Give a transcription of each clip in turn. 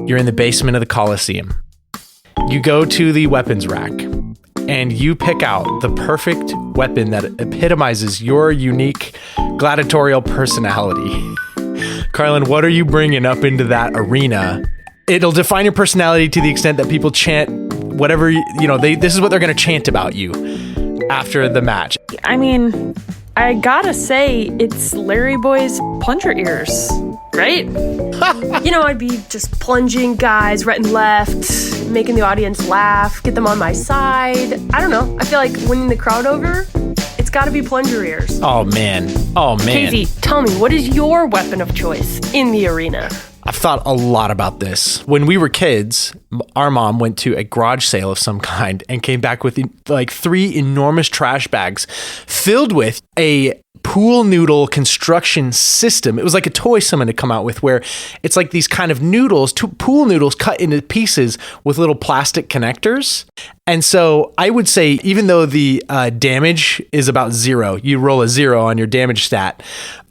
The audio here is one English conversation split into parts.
You're in the basement of the Coliseum. You go to the weapons rack and you pick out the perfect weapon that epitomizes your unique gladiatorial personality. Carlin, what are you bringing up into that arena? It'll define your personality to the extent that people chant whatever, this is what they're going to chant about you after the match. I mean, I gotta say, it's Larry Boy's plunger ears, right? I'd be just plunging guys right and left, making the audience laugh, get them on my side. I don't know. I feel like winning the crowd over, it's gotta be plunger ears. Oh, man. Casey, tell me, what is your weapon of choice in the arena? I've thought a lot about this. When we were kids, our mom went to a garage sale of some kind and came back with like 3 enormous trash bags filled with a pool noodle construction system. It was like a toy someone had come out with where it's like these kind of noodles, pool noodles cut into pieces with little plastic connectors. And so I would say, even though the damage is about 0, you roll a 0 on your damage stat,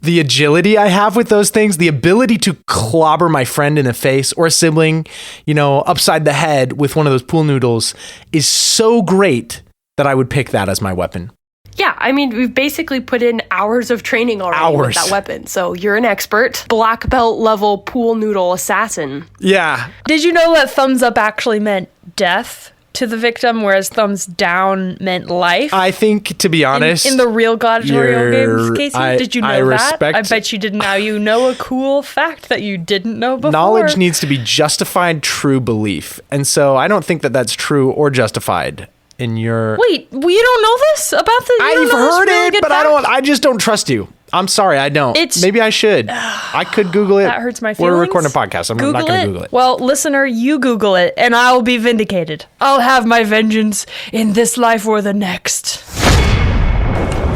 the agility I have with those things, the ability to clobber my friend in the face or a sibling, upside the head with one of those pool noodles is so great that I would pick that as my weapon. Yeah, I mean, we've basically put in hours of training already with that weapon. So you're an expert, black belt level pool noodle assassin. Yeah. Did you know that thumbs up actually meant death to the victim, whereas thumbs down meant life? I think, to be honest, in the real gladiatorial games, Casey, did you know that? I bet you didn't. Now you know a cool fact that you didn't know before. Knowledge needs to be justified true belief. And so I don't think that that's true or justified. In your wait, you don't know this about the? I've heard it, but fact? I just don't trust you. I'm sorry, I don't. Maybe I should. I could Google it. That hurts my feelings. We're recording a podcast. I'm not going to Google it. Well, listener, you Google it, and I'll be vindicated. I'll have my vengeance in this life or the next.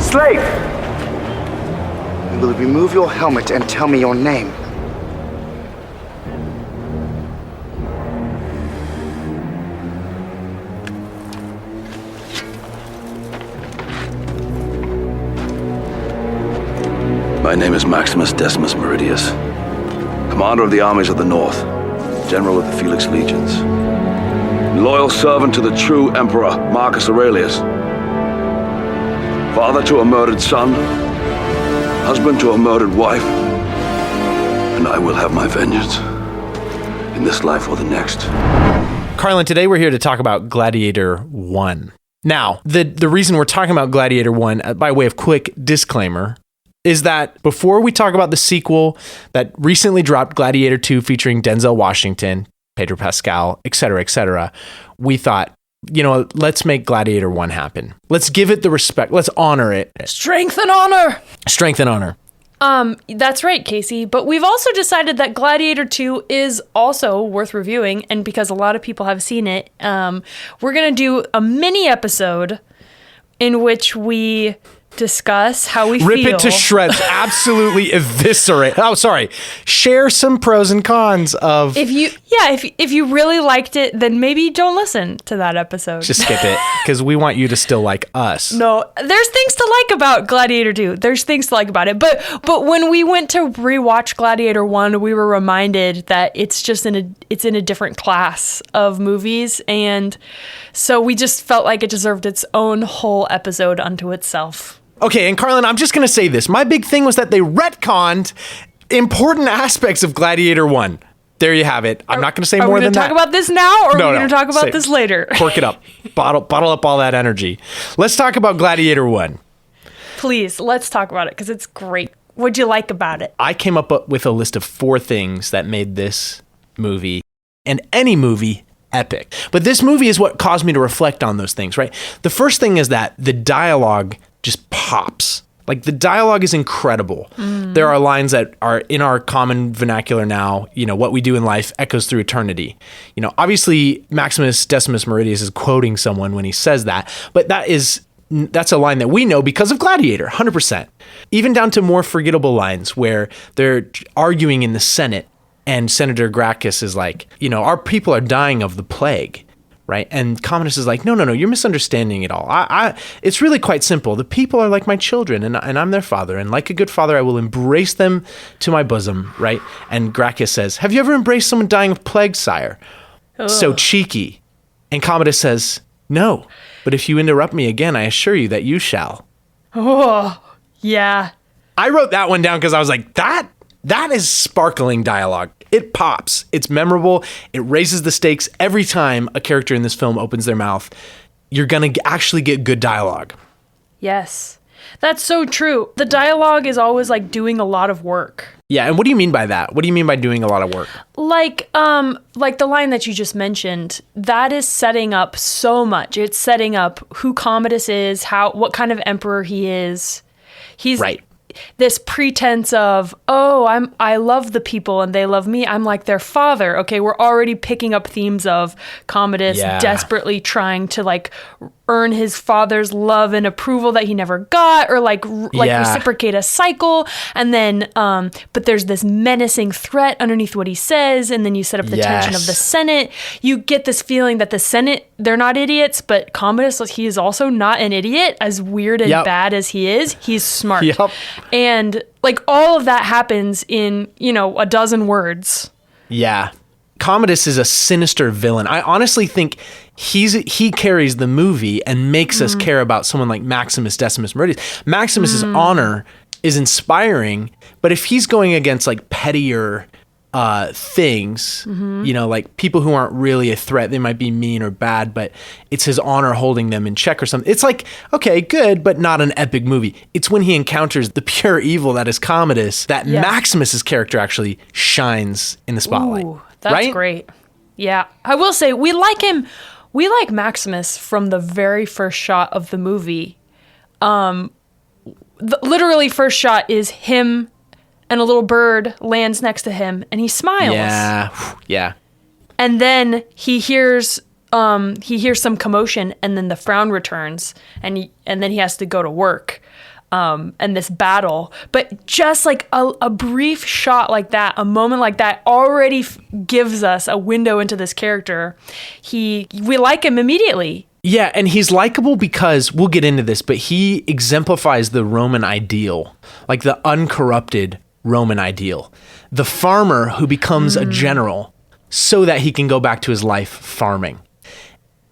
Slave! You will remove your helmet and tell me your name. My name is Maximus Decimus Meridius, commander of the armies of the North, general of the Felix Legions, loyal servant to the true emperor Marcus Aurelius, father to a murdered son, husband to a murdered wife, and I will have my vengeance in this life or the next. Carlin, today we're here to talk about Gladiator 1. Now, the reason we're talking about Gladiator 1, by way of quick disclaimer, is that before we talk about the sequel that recently dropped, Gladiator 2, featuring Denzel Washington, Pedro Pascal, etc., we thought, let's make Gladiator 1 happen. Let's give it the respect. Let's honor it. Strength and honor. Strength and honor. That's right, Casey. But we've also decided that Gladiator 2 is also worth reviewing. And because a lot of people have seen it, we're going to do a mini episode in which we discuss how we feel. Rip it to shreds. Absolutely eviscerate. Oh, sorry. Share some pros and cons of... If you really liked it, then maybe don't listen to that episode. Just skip it, because we want you to still like us. No, there's things to like about Gladiator 2. There's things to like about it. But when we went to rewatch Gladiator 1, we were reminded that it's in a different class of movies. And so we just felt like it deserved its own whole episode unto itself. Okay, and Carlin, I'm just going to say this. My big thing was that they retconned important aspects of Gladiator 1. There you have it. I'm not going to say more than that. Are we going to talk about this now, or are we going to talk about this later? Cork it up. Bottle up all that energy. Let's talk about Gladiator 1. Please, let's talk about it, because it's great. What'd you like about it? I came up with a list of 4 things that made this movie, and any movie, epic. But this movie is what caused me to reflect on those things, right? The first thing is that the dialogue just pops. Like, the dialogue is incredible. There are lines that are in our common vernacular now. What we do in life echoes through eternity. Obviously Maximus Decimus Meridius is quoting someone when he says that, but that's a line that we know because of Gladiator, 100%. Even down to more forgettable lines where they're arguing in the Senate and Senator Gracchus is like, our people are dying of the plague. right? And Commodus is like, no, you're misunderstanding it all. It's really quite simple. The people are like my children, and I'm their father, and like a good father, I will embrace them to my bosom, right? And Gracchus says, have you ever embraced someone dying of plague, sire? So cheeky. And Commodus says, no, but if you interrupt me again, I assure you that you shall. Oh, yeah. I wrote that one down because I was like, that is sparkling dialogue. It pops. It's memorable. It raises the stakes every time a character in this film opens their mouth. You're going to actually get good dialogue. Yes. That's so true. The dialogue is always like doing a lot of work. Yeah, and what do you mean by that? What do you mean by doing a lot of work? Like the line that you just mentioned, that is setting up so much. It's setting up who Commodus is, what kind of emperor he is. He's right. This pretense of, I love the people and they love me. I'm like their father. Okay, we're already picking up themes of Commodus desperately trying to like earn his father's love and approval that he never got, or reciprocate a cycle. And then, but there's this menacing threat underneath what he says. And then you set up the tension of the Senate. You get this feeling that the Senate, they're not idiots, but Commodus, he is also not an idiot. As weird and bad as he is, he's smart. Yep. And like all of that happens in, a dozen words. Yeah. Commodus is a sinister villain. I honestly think he carries the movie and makes us care about someone like Maximus Decimus Meridius. Maximus's honor is inspiring, but if he's going against like pettier things, like people who aren't really a threat, they might be mean or bad, but it's his honor holding them in check or something. It's like, okay, good, but not an epic movie. It's when he encounters the pure evil that is Commodus that Maximus's character actually shines in the spotlight. Ooh, that's great. Yeah. I will say, we like him. We like Maximus from the very first shot of the movie. The literally first shot is him and a little bird lands next to him and he smiles. Yeah. And then he hears some commotion and then the frown returns and then he has to go to work. And this battle, but just like a brief shot like that, a moment like that already gives us a window into this character. We like him immediately. Yeah, and he's likable because, we'll get into this, but he exemplifies the Roman ideal, like the uncorrupted Roman ideal. The farmer who becomes a general so that he can go back to his life farming.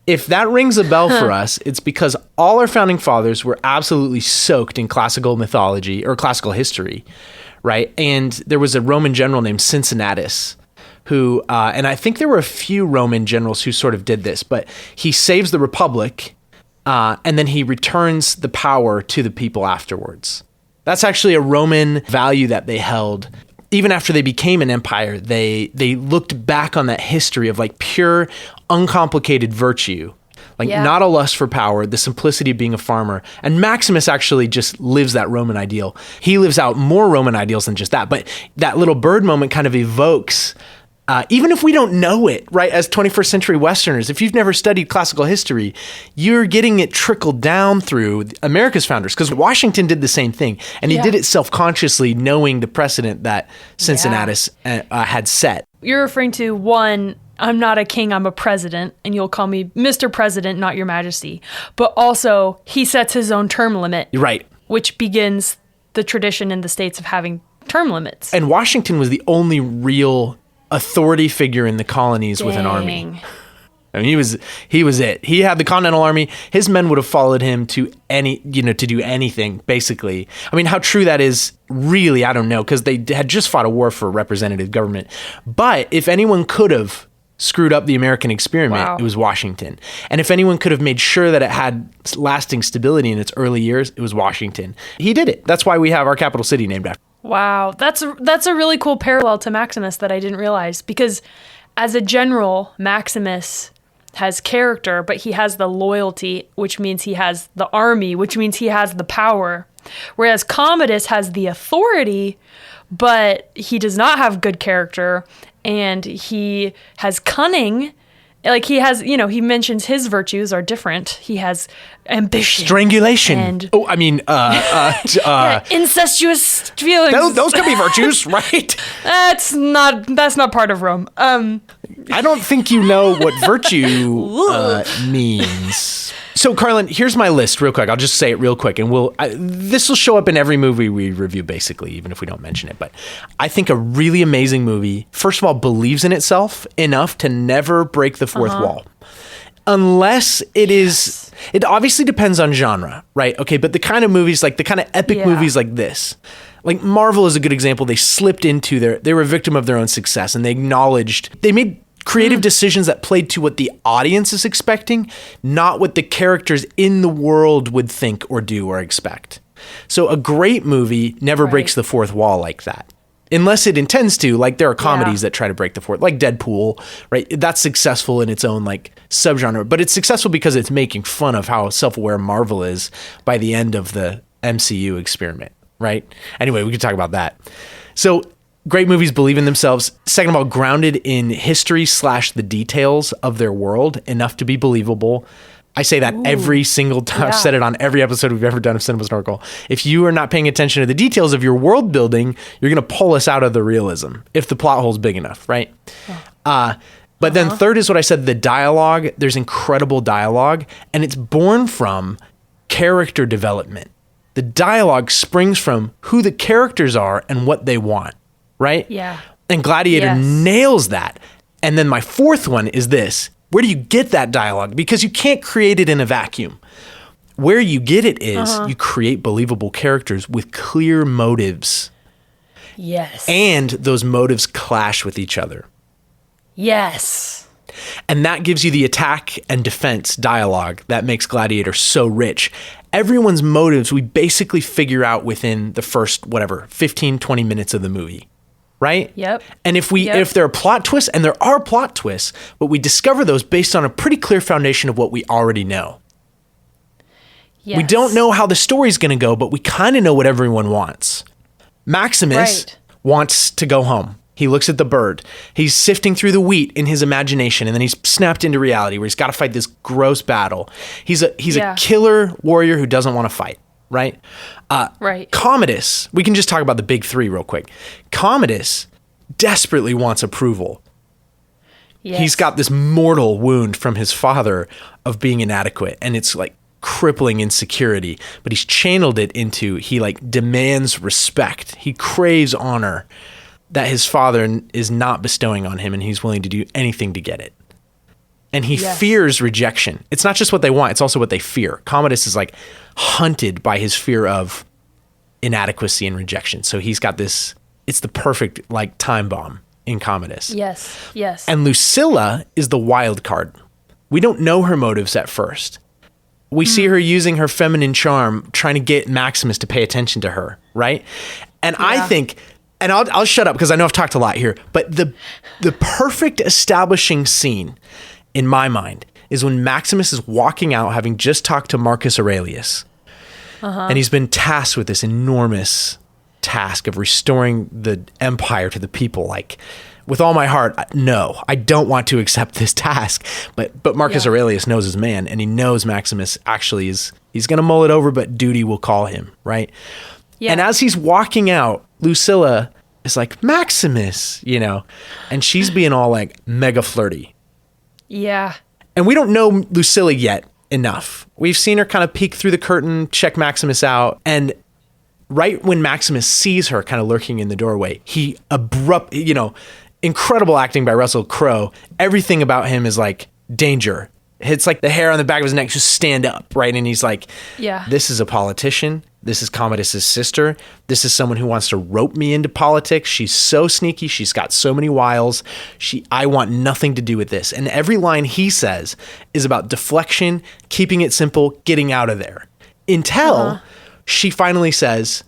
If that rings a bell for us, it's because all our founding fathers were absolutely soaked in classical mythology or classical history, right? And there was a Roman general named Cincinnatus who, and I think there were a few Roman generals who sort of did this, but he saves the Republic and then he returns the power to the people afterwards. That's actually a Roman value that they held. Even after they became an empire, they looked back on that history of like pure, uncomplicated virtue, like not a lust for power, the simplicity of being a farmer. And Maximus actually just lives that Roman ideal. He lives out more Roman ideals than just that. But that little bird moment kind of evokes, even if we don't know it, right, as 21st century Westerners, if you've never studied classical history, you're getting it trickled down through America's founders, because Washington did the same thing, and he did it self-consciously, knowing the precedent that Cincinnatus had set. You're referring to, one, I'm not a king, I'm a president, and you'll call me Mr. President, not your majesty. But also, he sets his own term limit. Right. Which begins the tradition in the States of having term limits. And Washington was the only real authority figure in the colonies with an army. I mean, he was it. He had the Continental Army. His men would have followed him to to do anything, basically. I mean, how true that is, really, I don't know, because they had just fought a war for representative government. But if anyone could have screwed up the American experiment, it was Washington. And if anyone could have made sure that it had lasting stability in its early years, it was Washington. He did it. That's why we have our capital city named after him. Wow, that's a really cool parallel to Maximus that I didn't realize, because as a general, Maximus has character, but he has the loyalty, which means he has the army, which means he has the power. Whereas Commodus has the authority, but he does not have good character, and he has cunning, Like he has, he mentions his virtues are different. He has ambition, strangulation, and Incestuous feelings. those could be virtues, right? that's not part of Rome. I don't think you know what virtue means. So, Carlin, here's my list real quick. I'll just say it real quick, and this will show up in every movie we review, basically, even if we don't mention it. But I think a really amazing movie, first of all, believes in itself enough to never break the fourth wall. Unless it is, it obviously depends on genre, right? Okay, but the kind of movies, like the kind of epic movies like this, like Marvel is a good example. They slipped into they were a victim of their own success, and they made creative decisions that played to what the audience is expecting, not what the characters in the world would think or do or expect. So a great movie never breaks the fourth wall like that. Unless it intends to, like there are comedies that try to break the fourth, like Deadpool, right? That's successful in its own like subgenre, but it's successful because it's making fun of how self-aware Marvel is by the end of the MCU experiment, right? Anyway, we could talk about that. So great movies believe in themselves. Second of all, grounded in history / the details of their world, enough to be believable. I say that every single time. I've said it on every episode we've ever done of Cinema Snorkel. If you are not paying attention to the details of your world building, you're going to pull us out of the realism if the plot hole's big enough, right? But then third is what I said, the dialogue. There's incredible dialogue, and it's born from character development. The dialogue springs from who the characters are and what they want. Right? Yeah. And Gladiator nails that. And then my fourth one is this. Where do you get that dialogue? Because you can't create it in a vacuum. Where you get it is you create believable characters with clear motives. Yes. And those motives clash with each other. Yes. And that gives you the attack and defense dialogue that makes Gladiator so rich. Everyone's motives we basically figure out within the first, 15, 20 minutes of the movie. Right? Yep. And if there are plot twists, and there are plot twists, but we discover those based on a pretty clear foundation of what we already know. Yes. We don't know how the story's going to go, but we kind of know what everyone wants. Maximus wants to go home. He looks at the bird. He's sifting through the wheat in his imagination, and then he's snapped into reality where he's got to fight this gross battle. He's a killer warrior who doesn't want to fight. Right? Commodus, we can just talk about the big three real quick. Commodus desperately wants approval. Yes. He's got this mortal wound from his father of being inadequate, and it's like crippling insecurity, but he's channeled it into, he like demands respect. He craves honor that his father is not bestowing on him, and he's willing to do anything to get it. And he fears rejection. It's not just what they want, it's also what they fear. Commodus is like hunted by his fear of inadequacy and rejection. So he's got this, it's the perfect like time bomb in Commodus. Yes, yes. And Lucilla is the wild card. We don't know her motives at first. We see her using her feminine charm, trying to get Maximus to pay attention to her, right? And I think, and I'll shut up because I know I've talked a lot here, but the perfect establishing scene in my mind is when Maximus is walking out having just talked to Marcus Aurelius. And he's been tasked with this enormous task of restoring the empire to the people. Like, with all my heart, no, I don't want to accept this task. But Marcus Aurelius knows his man, and he knows Maximus actually he's going to mull it over, but duty will call him, right? Yeah. And as he's walking out, Lucilla is like, Maximus, and she's being all like mega flirty. Yeah. And we don't know Lucilla yet enough. We've seen her kind of peek through the curtain, check Maximus out. And right when Maximus sees her kind of lurking in the doorway, he incredible acting by Russell Crowe. Everything about him is like danger. It's like the hair on the back of his neck just stand up, right? And he's like, this is a politician. This is Commodus's sister. This is someone who wants to rope me into politics. She's so sneaky. She's got so many wiles. I want nothing to do with this. And every line he says is about deflection, keeping it simple, getting out of there. Until she finally says,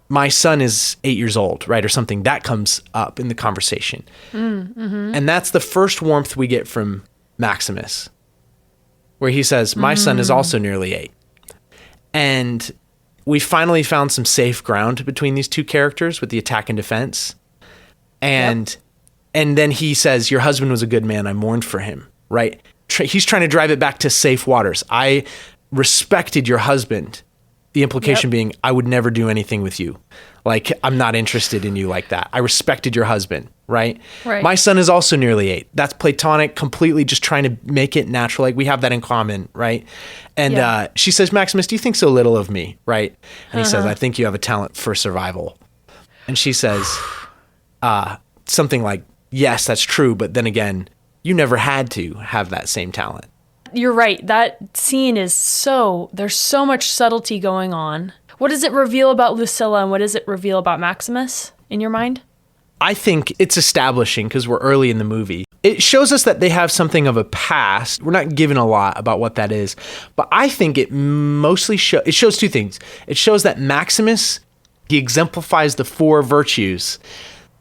my son is 8 years old, right? Or something. That comes up in the conversation. And that's the first warmth we get from Maximus, where he says, my son is also nearly 8. And we finally found some safe ground between these two characters with the attack and defense. And then he says, your husband was a good man. I mourned for him. right? He's trying to drive it back to safe waters. I respected your husband. The implication being, I would never do anything with you. Like, I'm not interested in you like that. I respected your husband, right? Right. My son is also nearly 8. That's platonic, completely just trying to make it natural. Like, we have that in common, right? And she says, Maximus, do you think so little of me, right? And he says, I think you have a talent for survival. And she says something like, yes, that's true. But then again, you never had to have that same talent. You're right. That scene is there's so much subtlety going on. What does it reveal about Lucilla and what does it reveal about Maximus in your mind? I think it's establishing, because we're early in the movie. It shows us that they have something of a past. We're not given a lot about what that is. But I think it mostly it shows two things. It shows that Maximus, he exemplifies the 4 virtues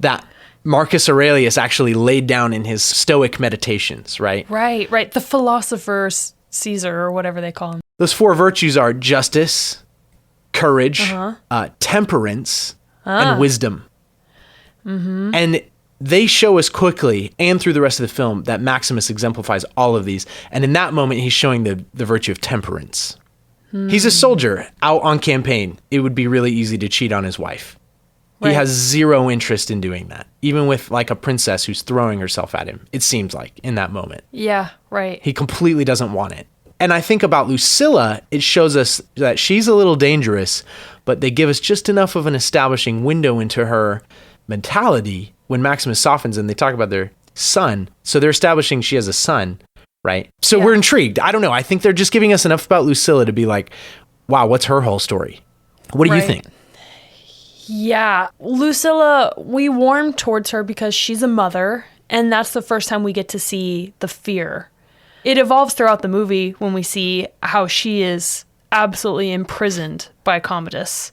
that Marcus Aurelius actually laid down in his Stoic meditations, right? Right. The philosopher Caesar, or whatever they call him. Those 4 virtues are justice, courage, temperance, and wisdom. Mm-hmm. And they show us quickly and through the rest of the film that Maximus exemplifies all of these. And in that moment, he's showing the virtue of temperance. He's a soldier out on campaign. It would be really easy to cheat on his wife. He has zero interest in doing that, even with like a princess who's throwing herself at him, it seems like, in that moment. Yeah, right. He completely doesn't want it. And I think about Lucilla, it shows us that she's a little dangerous, but they give us just enough of an establishing window into her mentality when Maximus softens and they talk about their son. So they're establishing she has a son, right? So we're intrigued. I don't know. I think they're just giving us enough about Lucilla to be like, wow, what's her whole story? What do you think? Yeah, Lucilla, we warm towards her because she's a mother, and that's the first time we get to see the fear. It evolves throughout the movie when we see how she is absolutely imprisoned by Commodus,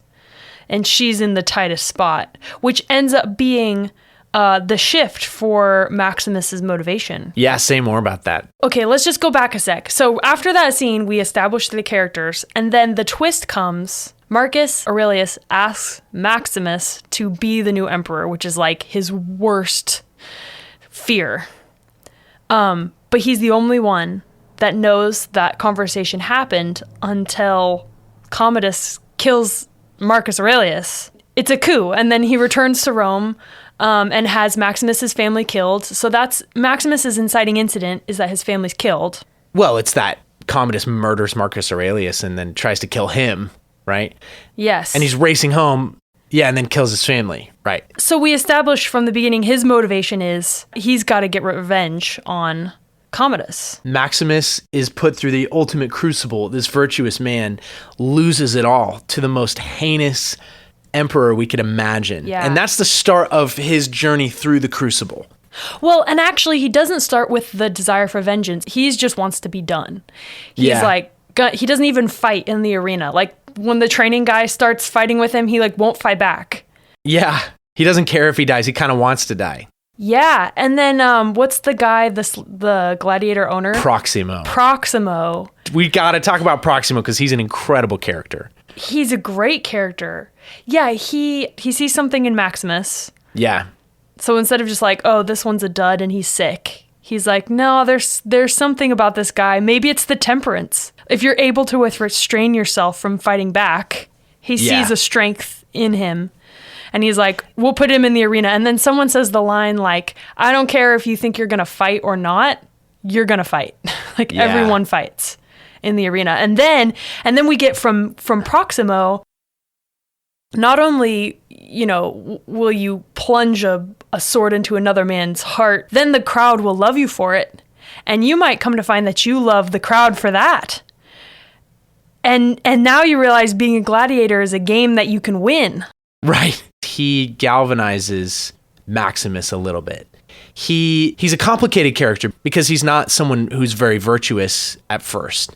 and she's in the tightest spot, which ends up being the shift for Maximus's motivation. Yeah, say more about that. Okay, let's just go back a sec. So after that scene, we establish the characters, and then the twist comes. Marcus Aurelius asks Maximus to be the new emperor, which is like his worst fear. But he's the only one that knows that conversation happened until Commodus kills Marcus Aurelius. It's a coup, and then he returns to Rome and has Maximus's family killed. So that's Maximus's inciting incident, is that his family's killed. Well, it's that Commodus murders Marcus Aurelius and then tries to kill him, right? Yes. And he's racing home, and then kills his family, right? So we established from the beginning his motivation is he's got to get revenge on Commodus. Maximus is put through the ultimate crucible. This virtuous man loses it all to the most heinous emperor we could imagine. Yeah. And that's the start of his journey through the crucible. Well, and actually he doesn't start with the desire for vengeance. He just wants to be done. He's he doesn't even fight in the arena. Like when the training guy starts fighting with him, he won't fight back. Yeah. He doesn't care if he dies. He kind of wants to die. Yeah. And then what's the guy, the Gladiator owner? Proximo. We got to talk about Proximo because he's an incredible character. He's a great character. Yeah, he sees something in Maximus. Yeah. So instead of just like, oh, this one's a dud and he's sick, he's like, no, there's something about this guy. Maybe it's the temperance. If you're able to restrain yourself from fighting back, he sees a strength in him. And he's like, we'll put him in the arena. And then someone says the line like, I don't care if you think you're going to fight or not, you're going to fight. Everyone fights in the arena. And then we get from Proximo, not only, will you plunge a sword into another man's heart, then the crowd will love you for it. And you might come to find that you love the crowd for that. And now you realize being a gladiator is a game that you can win. Right. He galvanizes Maximus a little bit. He's a complicated character because he's not someone who's very virtuous at first.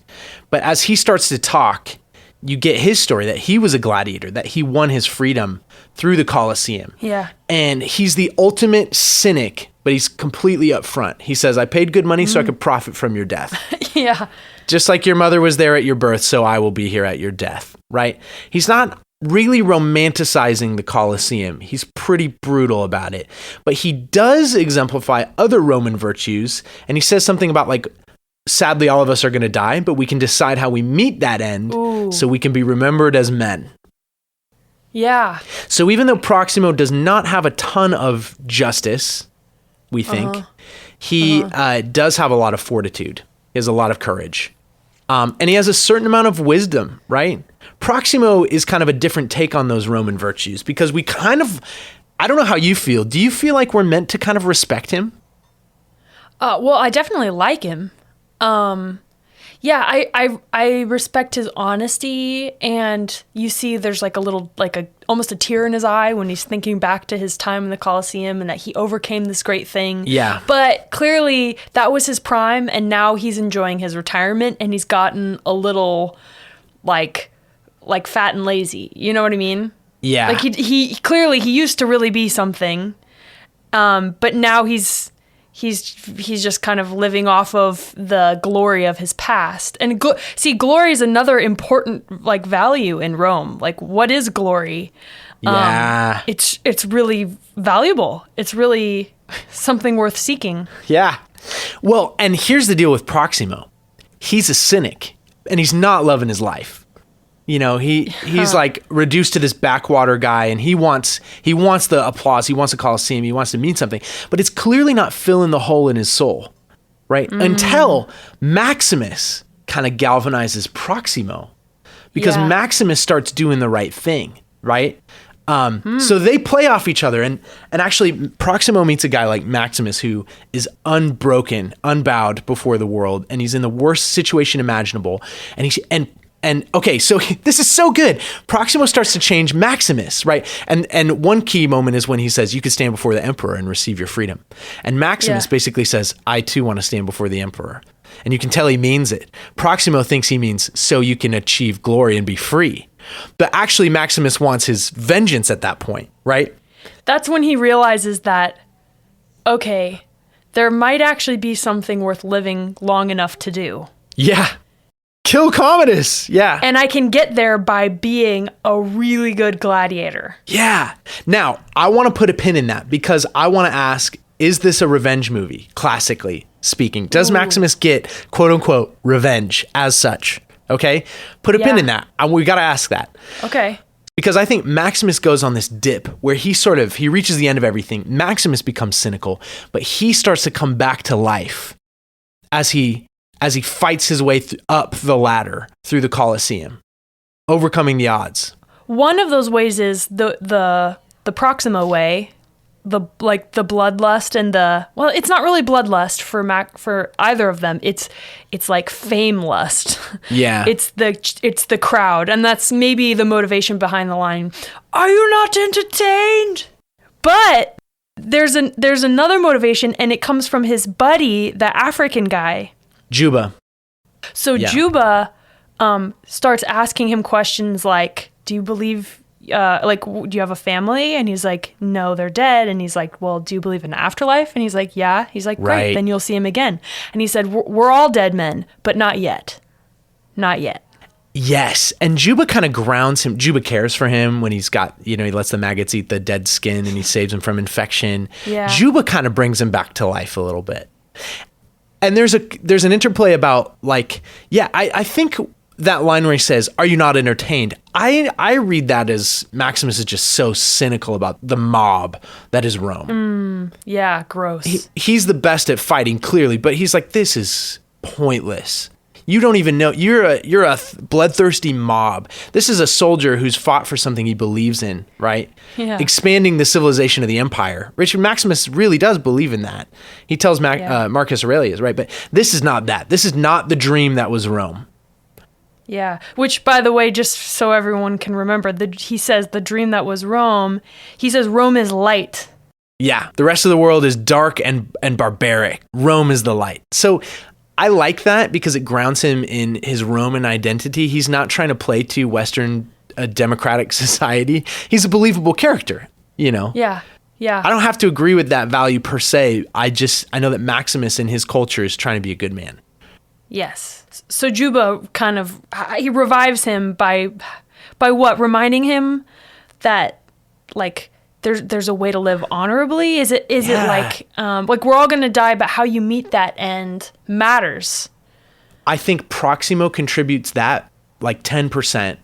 But as he starts to talk, you get his story that he was a gladiator, that he won his freedom through the Colosseum. Yeah. And he's the ultimate cynic, but he's completely upfront. He says, I paid good money so I could profit from your death. Yeah. Just like your mother was there at your birth, so I will be here at your death, right? He's not really romanticizing the Colosseum. He's pretty brutal about it. But he does exemplify other Roman virtues, and he says something about like, sadly, all of us are going to die, but we can decide how we meet that end so we can be remembered as men. Yeah. So even though Proximo does not have a ton of justice, we think, he does have a lot of fortitude. He has a lot of courage. And he has a certain amount of wisdom, right? Proximo is kind of a different take on those Roman virtues because we kind of, I don't know how you feel. Do you feel like we're meant to kind of respect him? Well, I definitely like him. Yeah, I respect his honesty, and you see there's like a little, almost a tear in his eye when he's thinking back to his time in the Colosseum and that he overcame this great thing. Yeah. But clearly that was his prime, and now he's enjoying his retirement, and he's gotten a little like fat and lazy. You know what I mean? Yeah. Like he clearly he used to really be something, but now he's just kind of living off of the glory of his past. And glory is another important like value in Rome. Like, what is glory? Yeah. It's really valuable. It's really something worth seeking. Yeah. Well, and here's the deal with Proximo. He's a cynic, and he's not loving his life. You know, he's like reduced to this backwater guy, and he wants the applause. He wants a Colosseum. He wants to mean something, but it's clearly not filling the hole in his soul, right? Until Maximus kind of galvanizes Proximo, because Maximus starts doing the right thing, right? So they play off each other, and actually Proximo meets a guy like Maximus who is unbroken, unbowed before the world, and he's in the worst situation imaginable, and okay, so this is so good. Proximo starts to change Maximus, right? And one key moment is when he says, you could stand before the emperor and receive your freedom. And Maximus basically says, I too want to stand before the emperor. And you can tell he means it. Proximo thinks he means so you can achieve glory and be free. But actually Maximus wants his vengeance at that point, right? That's when he realizes that, okay, there might actually be something worth living long enough to do. Yeah. Kill Commodus. Yeah. And I can get there by being a really good gladiator. Yeah. Now, I want to put a pin in that because I want to ask, is this a revenge movie, classically speaking? Does Maximus get, quote unquote, revenge as such? Okay? Put a pin in that. We got to ask that. Okay. Because I think Maximus goes on this dip where he reaches the end of everything. Maximus becomes cynical, but he starts to come back to life as he fights his way up the ladder through the Colosseum, overcoming the odds. One of those ways is the Proximo way, the bloodlust and it's not really bloodlust for either of them. It's like fame lust. Yeah. It's the crowd, and that's maybe the motivation behind the line. Are you not entertained? But there's another motivation, and it comes from his buddy, the African guy. Juba. So Juba starts asking him questions like, do you believe, do you have a family? And he's like, no, they're dead. And he's like, well, do you believe in afterlife? And he's like, yeah. He's like, great, right. Then you'll see him again. And he said, we're all dead men, but not yet. Not yet. Yes. And Juba kind of grounds him. Juba cares for him when he's got, he lets the maggots eat the dead skin and he saves him from infection. Yeah. Juba kind of brings him back to life a little bit. And there's an interplay about I think that line where he says, are you not entertained? I read that as Maximus is just so cynical about the mob that is Rome. Yeah, gross. He's the best at fighting, clearly, but he's like, this is pointless. You don't even know. You're a bloodthirsty mob. This is a soldier who's fought for something he believes in, right? Yeah. Expanding the civilization of the empire. Richard Maximus really does believe in that. He tells Marcus Aurelius, right? But this is not that. This is not the dream that was Rome. Yeah. Which, by the way, just so everyone can remember, he says the dream that was Rome. He says Rome is light. Yeah. The rest of the world is dark and barbaric. Rome is the light. So I like that because it grounds him in his Roman identity. He's not trying to play to Western democratic society. He's a believable character, Yeah. Yeah. I don't have to agree with that value per se. I know that Maximus in his culture is trying to be a good man. Yes. So Juba he revives him by By what? Reminding him that, like, there's a way to live honorably? Is it like we're all going to die, but how you meet that end matters? I think Proximo contributes that like 10%,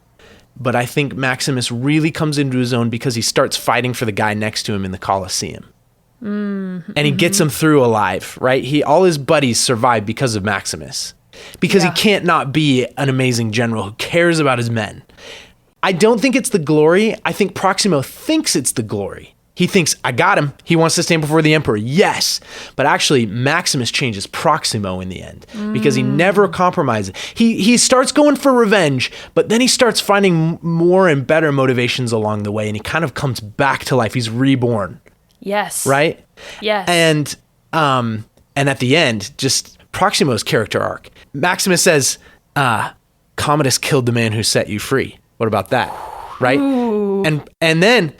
but I think Maximus really comes into his own because he starts fighting for the guy next to him in the Colosseum. And he gets him through alive, right? All his buddies survive because of Maximus. Because he can't not be an amazing general who cares about his men. I don't think it's the glory. I think Proximo thinks it's the glory. He thinks, I got him. He wants to stand before the emperor. Yes. But actually, Maximus changes Proximo in the end because he never compromises. He starts going for revenge, but then he starts finding more and better motivations along the way, and he kind of comes back to life. He's reborn. Yes. Right? Yes. And at the end, just Proximo's character arc. Maximus says, Commodus killed the man who set you free. What about that? Right? Ooh. And then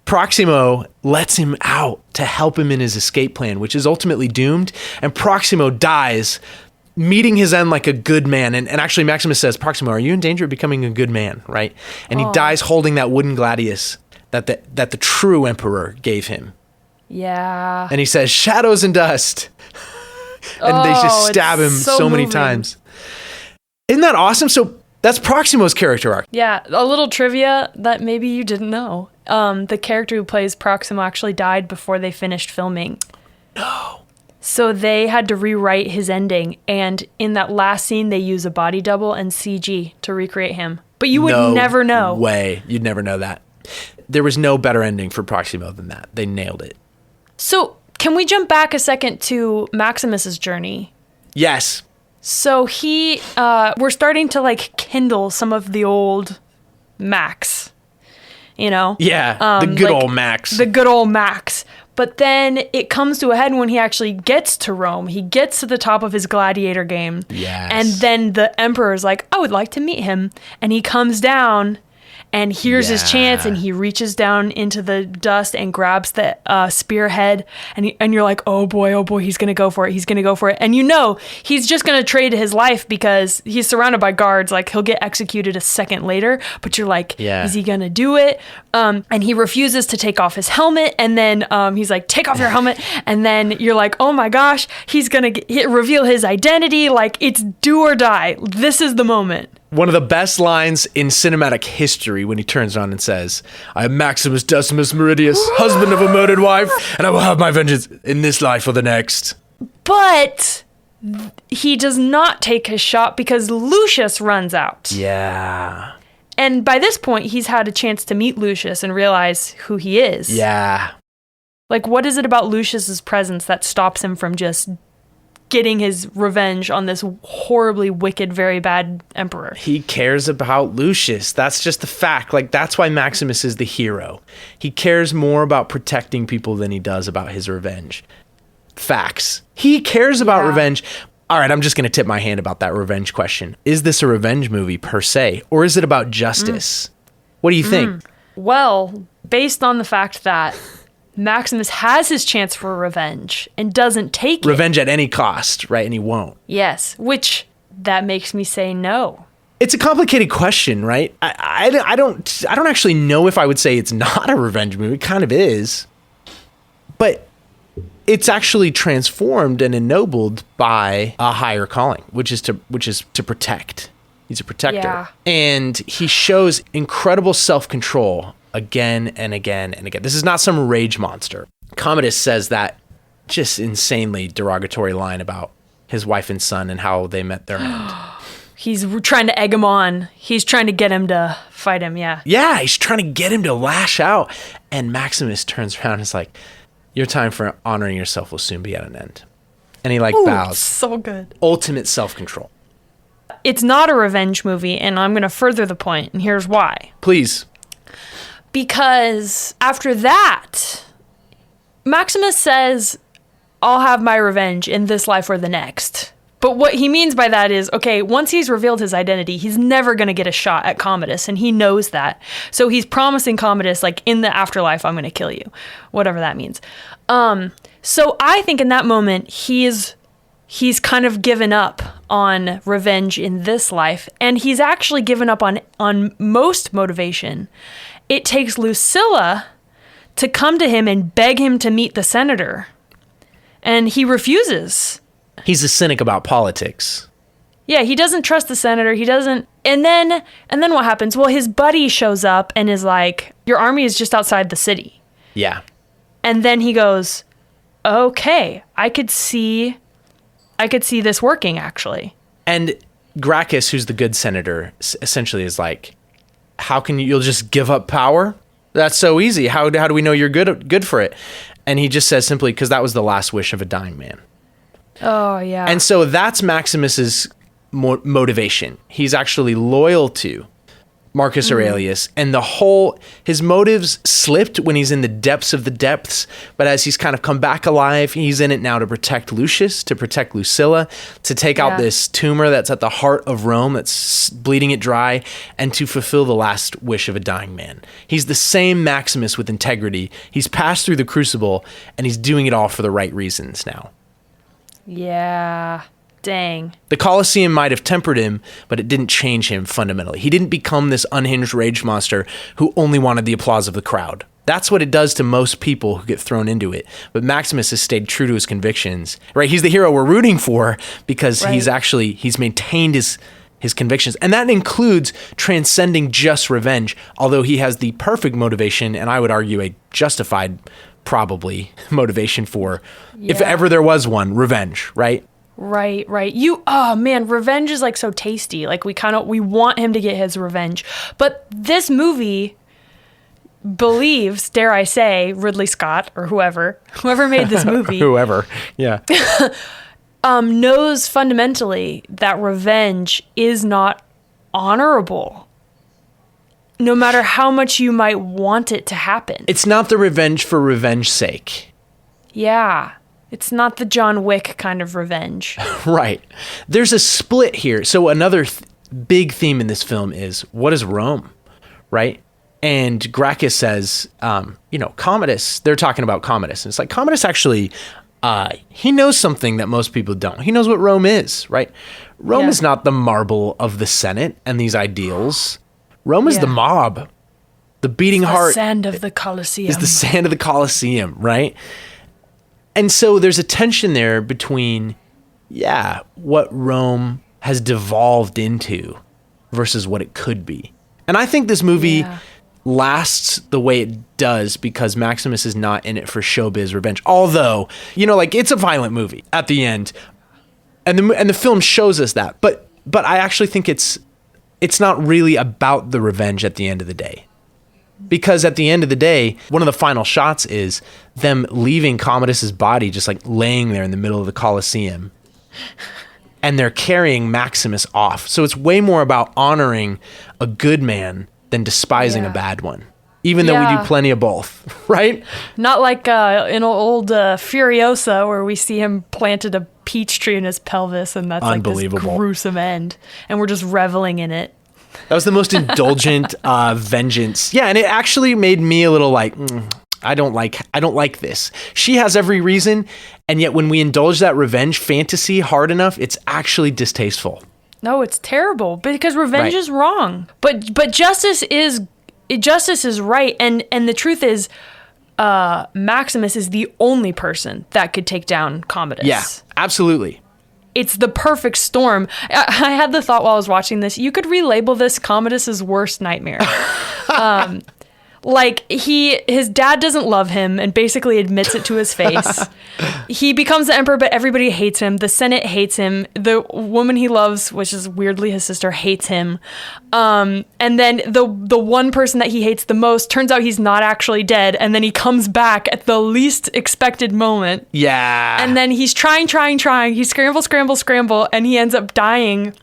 Proximo lets him out to help him in his escape plan, which is ultimately doomed. And Proximo dies, meeting his end like a good man. And actually Maximus says, Proximo, are you in danger of becoming a good man? Right? And he dies holding that wooden gladius that the true emperor gave him. Yeah. And he says, shadows and dust. And they just stab him so many times. Isn't that awesome? So that's Proximo's character arc. Yeah, a little trivia that maybe you didn't know. The character who plays Proximo actually died before they finished filming. No. So they had to rewrite his ending. And in that last scene, they use a body double and CG to recreate him. But you would never know. No way. You'd never know that. There was no better ending for Proximo than that. They nailed it. So can we jump back a second to Maximus's journey? Yes. So we're starting to like kindle some of the old Max, you know? Yeah, the good old Max. The good old Max. But then it comes to a head when he actually gets to Rome. He gets to the top of his gladiator game. Yes. And then the emperor's like, I would like to meet him. And he comes down and here's his chance, and he reaches down into the dust and grabs the spearhead, and you're like, oh boy, he's gonna go for it, and you know he's just gonna trade his life because he's surrounded by guards, like he'll get executed a second later, but you're like, is he gonna do it? And he refuses to take off his helmet, and then he's like, take off your helmet, and then you're like, oh my gosh, he's gonna reveal his identity, like it's do or die. This is the moment. One of the best lines in cinematic history when he turns around and says, I am Maximus Decimus Meridius, husband of a murdered wife, and I will have my vengeance in this life or the next. But he does not take his shot because Lucius runs out. Yeah. And by this point, he's had a chance to meet Lucius and realize who he is. Yeah. Like, what is it about Lucius's presence that stops him from just getting his revenge on this horribly wicked, very bad emperor? He cares about Lucius. That's just the fact. Like, that's why Maximus is the hero. He cares more about protecting people than he does about his revenge. Facts. He cares about revenge. All right, I'm just going to tip my hand about that revenge question. Is this a revenge movie per se, or is it about justice? What do you think? Well, based on the fact that Maximus has his chance for revenge and doesn't take it. Revenge at any cost, right? And he won't. Yes, which that makes me say no. It's a complicated question, right? I don't actually know if I would say it's not a revenge movie. It kind of is. But it's actually transformed and ennobled by a higher calling, which is to protect. He's a protector. Yeah. And he shows incredible self-control again and again and again. This is not some rage monster. Commodus says that just insanely derogatory line about his wife and son and how they met their end. He's trying to egg him on. He's trying to get him to fight him, yeah. Yeah, he's trying to get him to lash out. And Maximus turns around and is like, your time for honoring yourself will soon be at an end. And he bows. So good. Ultimate self-control. It's not a revenge movie, and I'm going to further the point, and here's why. Please. Because after that, Maximus says, I'll have my revenge in this life or the next. But what he means by that is, okay, once he's revealed his identity, he's never going to get a shot at Commodus, and he knows that. So he's promising Commodus, like, in the afterlife, I'm going to kill you. Whatever that means. So I think in that moment, he's kind of given up on revenge in this life, and he's actually given up on most motivation. It takes Lucilla to come to him and beg him to meet the senator, and he refuses. He's a cynic about politics. Yeah, he doesn't trust the senator. He doesn't. And then what happens? Well, his buddy shows up and is like, "Your army is just outside the city." Yeah. And then he goes, "Okay, I could see this working, actually." And Gracchus, who's the good senator, essentially is like, "How can you'll just give up power? That's so easy. How do we know you're good for it?" And he just says simply, "Because that was the last wish of a dying man." Oh, yeah. And so that's Maximus's motivation. He's actually loyal to Marcus Aurelius, and his motives slipped when he's in the depths of the depths, but as he's kind of come back alive, he's in it now to protect Lucius, to protect Lucilla, to take out this tumor that's at the heart of Rome that's bleeding it dry, and to fulfill the last wish of a dying man. He's the same Maximus with integrity. He's passed through the crucible, and he's doing it all for the right reasons now. Yeah. Dang. The Colosseum might have tempered him, but it didn't change him fundamentally. He didn't become this unhinged rage monster who only wanted the applause of the crowd. That's what it does to most people who get thrown into it. But Maximus has stayed true to his convictions, right? He's the hero we're rooting for because he's maintained his convictions. And that includes transcending just revenge, although he has the perfect motivation, and I would argue a justified, probably, motivation for, if ever there was one, revenge, right? Right. Oh man, revenge is like so tasty. Like we want him to get his revenge. But this movie believes, dare I say, Ridley Scott or whoever made this movie. Whoever, yeah. Knows fundamentally that revenge is not honorable. No matter how much you might want it to happen. It's not the revenge for revenge's sake. Yeah. It's not the John Wick kind of revenge. Right. There's a split here. So another big theme in this film is, what is Rome? Right? And Gracchus says, Commodus, they're talking about Commodus. And it's like, Commodus actually, he knows something that most people don't. He knows what Rome is, right? Rome is not the marble of the Senate and these ideals. Rome is the mob. The beating heart. The sand of the Colosseum. Is the sand of the Colosseum, right? And so there's a tension there between, what Rome has devolved into versus what it could be. And I think this movie lasts the way it does because Maximus is not in it for showbiz revenge. Although, it's a violent movie at the end. And the film shows us that. But I actually think it's not really about the revenge at the end of the day. Because at the end of the day, one of the final shots is them leaving Commodus's body just like laying there in the middle of the Colosseum. And they're carrying Maximus off. So it's way more about honoring a good man than despising a bad one. Even though we do plenty of both, right? Not like in old Furiosa where we see him planted a peach tree in his pelvis and that's like this gruesome end. And we're just reveling in it. That was the most indulgent vengeance. Yeah, and it actually made me a little like, I don't like this. She has every reason, and yet when we indulge that revenge fantasy hard enough, it's actually distasteful. No, it's terrible because revenge is wrong. But justice is right, and the truth is, Maximus is the only person that could take down Commodus. Yeah, absolutely. It's the perfect storm. I had the thought while I was watching this, you could relabel this Commodus's worst nightmare. His dad doesn't love him and basically admits it to his face. He becomes the emperor, but everybody hates him. The Senate hates him. The woman he loves, which is weirdly his sister, hates him. And then the one person that he hates the most, turns out he's not actually dead. And then he comes back at the least expected moment. Yeah. And then he's trying. He scramble, and he ends up dying.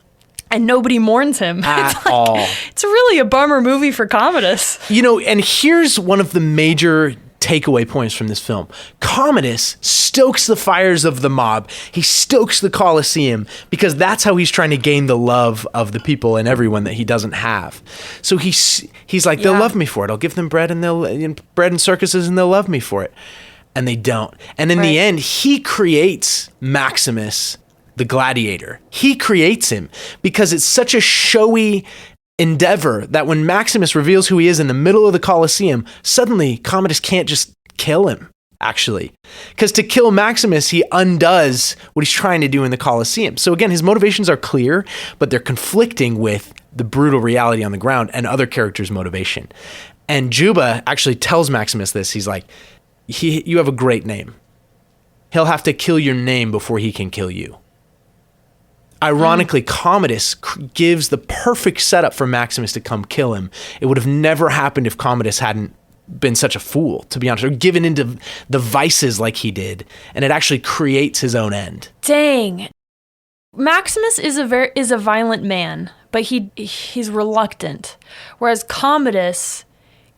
And nobody mourns him. At all. It's really a bummer movie for Commodus. And here's one of the major takeaway points from this film. Commodus stokes the fires of the mob. He stokes the Colosseum because that's how he's trying to gain the love of the people and everyone that he doesn't have. So he's like, they'll love me for it. I'll give them bread bread and circuses and they'll love me for it. And they don't. And in the end, he creates Maximus the gladiator. He creates him because it's such a showy endeavor that when Maximus reveals who he is in the middle of the Colosseum, suddenly Commodus can't just kill him, actually. Because to kill Maximus, he undoes what he's trying to do in the Colosseum. So again, his motivations are clear, but they're conflicting with the brutal reality on the ground and other characters' motivation. And Juba actually tells Maximus this. He's like, you have a great name. He'll have to kill your name before he can kill you. Ironically, Commodus gives the perfect setup for Maximus to come kill him. It would have never happened if Commodus hadn't been such a fool, to be honest, or given into the vices like he did, and it actually creates his own end. Dang. Maximus is a violent man, but he's reluctant, whereas Commodus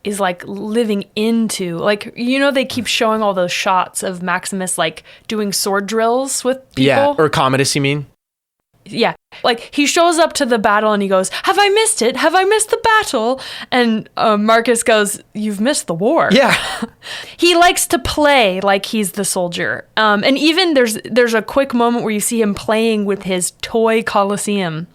is like living into, like, you know, they keep showing all those shots of Maximus like doing sword drills with people. Yeah, or Commodus, you mean? Yeah, like he shows up to the battle and he goes, "Have I missed it? Have I missed the battle?" And Marcus goes, "You've missed the war." Yeah. He likes to play like he's the soldier. And even there's a quick moment where you see him playing with his toy Colosseum.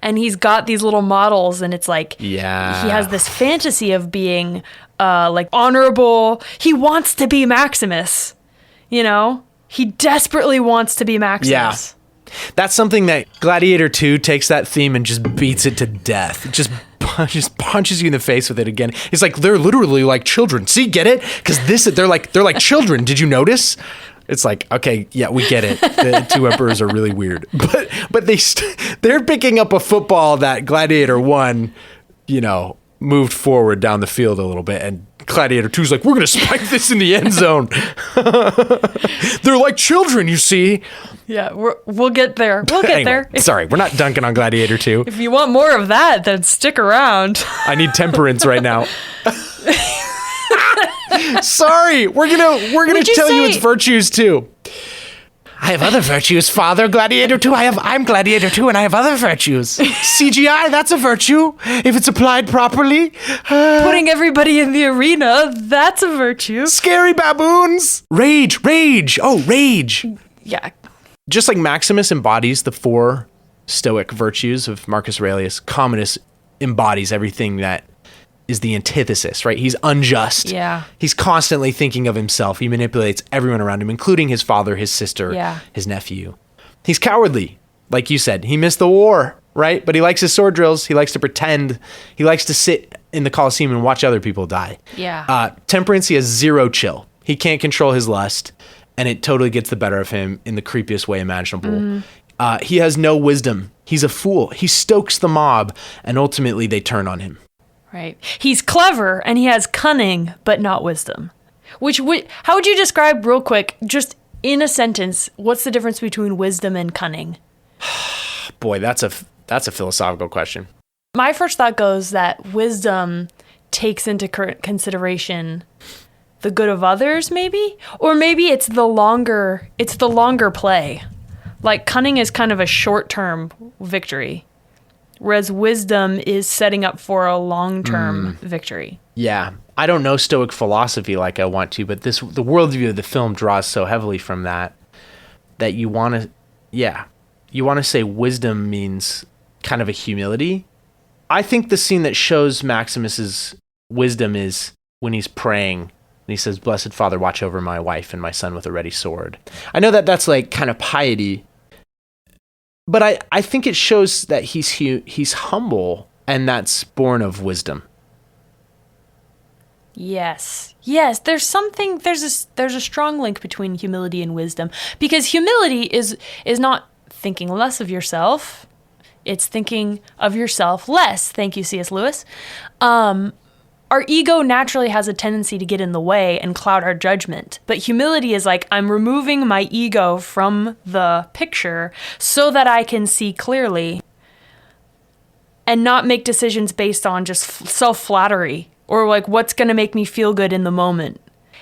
And he's got these little models, and it's like, yeah, he has this fantasy of being like honorable. He wants to be Maximus, you know? He desperately wants to be Maximus. Yeah. That's something that Gladiator 2 takes that theme and just beats it to death. It just punches you in the face with it again. It's like, they're literally like children. See, get it? Because they're like children. Did you notice? It's like, okay, yeah, we get it. The two emperors are really weird, but they're picking up a football that Gladiator 1, you know, moved forward down the field a little bit, and Gladiator 2's like, we're gonna spike this in the end zone. They're like children, you see. Yeah, we'll get there. We'll get anyway, there. Sorry, we're not dunking on Gladiator 2. If you want more of that, then stick around. I need temperance right now. Sorry, we're gonna tell you its virtues too. I have other virtues, Father. Gladiator 2. I'm Gladiator 2, and I have other virtues. CGI, that's a virtue if it's applied properly. Putting everybody in the arena, that's a virtue. Scary baboons. Rage. Oh, rage. Yeah. Just like Maximus embodies the 4 stoic virtues of Marcus Aurelius, Commodus embodies everything that is the antithesis, right? He's unjust. Yeah. He's constantly thinking of himself. He manipulates everyone around him, including his father, his sister, his nephew. He's cowardly, like you said. He missed the war, right? But he likes his sword drills. He likes to pretend. He likes to sit in the Colosseum and watch other people die. Yeah. Temperance, he has zero chill. He can't control his lust, and it totally gets the better of him in the creepiest way imaginable. Mm-hmm. He has no wisdom. He's a fool. He stokes the mob, and ultimately they turn on him. Right. He's clever and he has cunning, but not wisdom. How would you describe, real quick, just in a sentence, what's the difference between wisdom and cunning? Boy, that's a philosophical question. My first thought goes that wisdom takes into consideration the good of others, maybe? Or maybe it's the longer play. Like cunning is kind of a short-term victory. Whereas wisdom is setting up for a long-term victory. Yeah. I don't know Stoic philosophy like I want to, but the worldview of the film draws so heavily from that you want to say wisdom means kind of a humility. I think the scene that shows Maximus's wisdom is when he's praying and he says, "Blessed Father, watch over my wife and my son with a ready sword." I know that that's like kind of piety, but I think it shows that he's humble, and that's born of wisdom. Yes. There's a strong link between humility and wisdom, because humility is not thinking less of yourself. It's thinking of yourself less. Thank you, C.S. Lewis. Our ego naturally has a tendency to get in the way and cloud our judgment. But humility is like, I'm removing my ego from the picture so that I can see clearly and not make decisions based on just self-flattery or like what's going to make me feel good in the moment.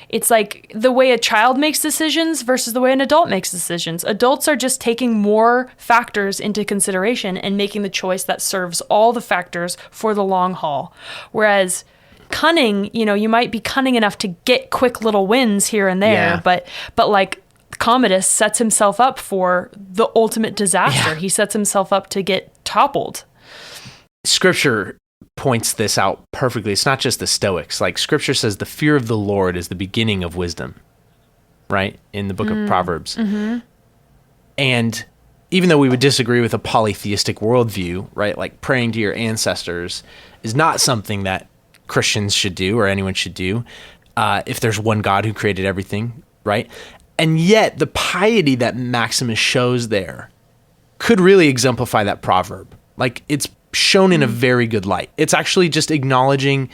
It's like the way a child makes decisions versus the way an adult makes decisions. Adults are just taking more factors into consideration and making the choice that serves all the factors for the long haul. Whereas cunning, you might be cunning enough to get quick little wins here and there, but like Commodus sets himself up for the ultimate disaster. Yeah. He sets himself up to get toppled. Scripture points this out perfectly. It's not just the Stoics. Like Scripture says, the fear of the Lord is the beginning of wisdom, right? In the book of Proverbs. Mm-hmm. And even though we would disagree with a polytheistic worldview, right? Like praying to your ancestors is not something that Christians should do or anyone should do if there's one God who created everything, right? And yet the piety that Maximus shows there could really exemplify that proverb. Like it's shown in a very good light. It's actually just acknowledging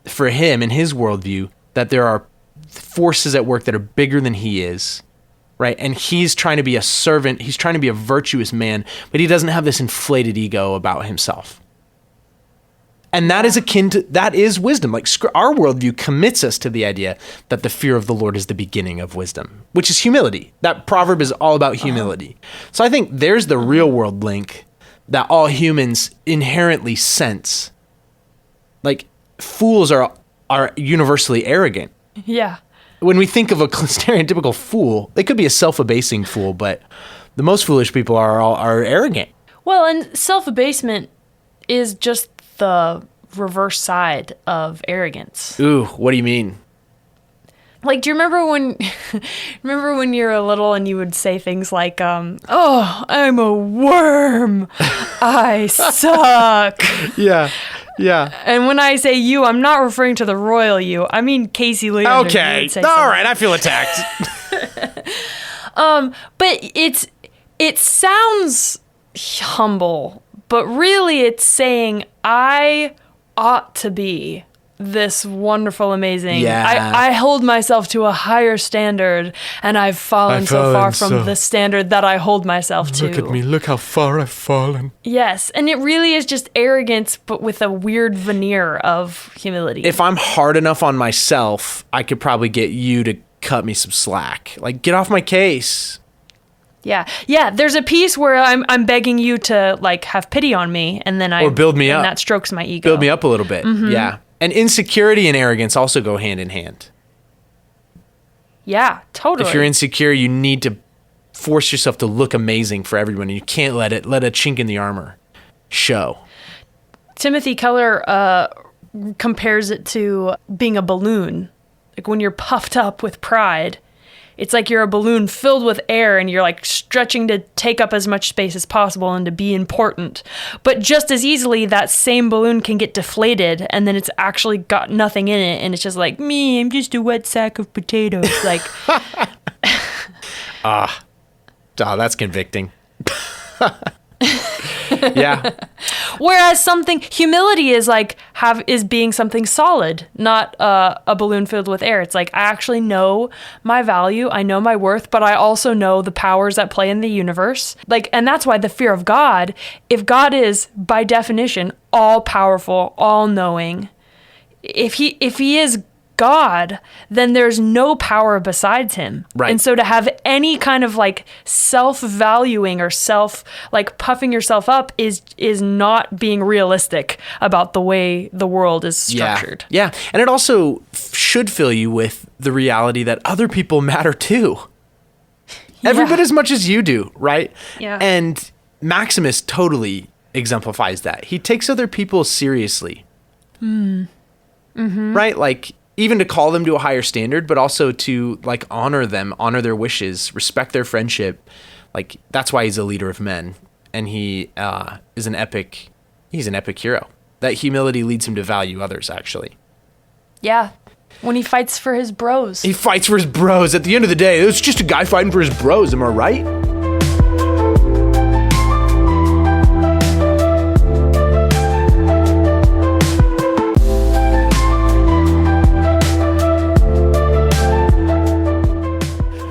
for him in his worldview that there are forces at work that are bigger than he is, right? And he's trying to be a servant. He's trying to be a virtuous man, but he doesn't have this inflated ego about himself. And that is akin to, that is wisdom. Like our worldview commits us to the idea that the fear of the Lord is the beginning of wisdom, which is humility. That proverb is all about humility. So I think there's the real world link that all humans inherently sense. Like fools are universally arrogant. Yeah. When we think of a stereotypical fool, they could be a self-abasing fool, but the most foolish people are arrogant. Well, and self-abasement is just the reverse side of arrogance. Ooh, what do you mean? Like, do you remember when you were little and you would say things like, oh, I'm a worm. I suck. Yeah. And when I say you, I'm not referring to the royal you. I mean Casey Leander. Okay. All right. I feel attacked. But it sounds humble, but really it's saying I ought to be this wonderful, amazing. Yeah. I hold myself to a higher standard, and I've fallen so far from the standard that I hold myself to. Look at me. Look how far I've fallen. Yes, and it really is just arrogance, but with a weird veneer of humility. If I'm hard enough on myself, I could probably get you to cut me some slack. Like, get off my case. Yeah. There's a piece where I'm begging you to like have pity on me, and then or build me up. And that strokes my ego. Build me up a little bit. Mm-hmm. Yeah. And insecurity and arrogance also go hand in hand. Yeah, totally. If you're insecure, you need to force yourself to look amazing for everyone. You can't let a chink in the armor show. Timothy Keller compares it to being a balloon. Like when you're puffed up with pride, it's like you're a balloon filled with air and you're like stretching to take up as much space as possible and to be important. But just as easily, that same balloon can get deflated and then it's actually got nothing in it. And it's just like, me, I'm just a wet sack of potatoes. Like, that's convicting. Yeah. Whereas humility is like is being something solid, not a balloon filled with air. It's like I actually know my value, I know my worth, but I also know the powers that play in the universe. Like, and that's why the fear of God, if God is by definition all powerful, all knowing, if he is God, then there's no power besides him. Right. And so to have any kind of like self-valuing or like puffing yourself up is not being realistic about the way the world is structured. Yeah. And it also should fill you with the reality that other people matter too. Every bit as much as you do, right? Yeah. And Maximus totally exemplifies that. He takes other people seriously. Mm-hmm. Right? Like, even to call them to a higher standard, but also to like honor them, honor their wishes, respect their friendship. Like that's why he's a leader of men. And he is he's an epic hero. That humility leads him to value others, actually. Yeah. When he fights for his bros. He fights for his bros. At the end of the day, it's just a guy fighting for his bros. Am I right?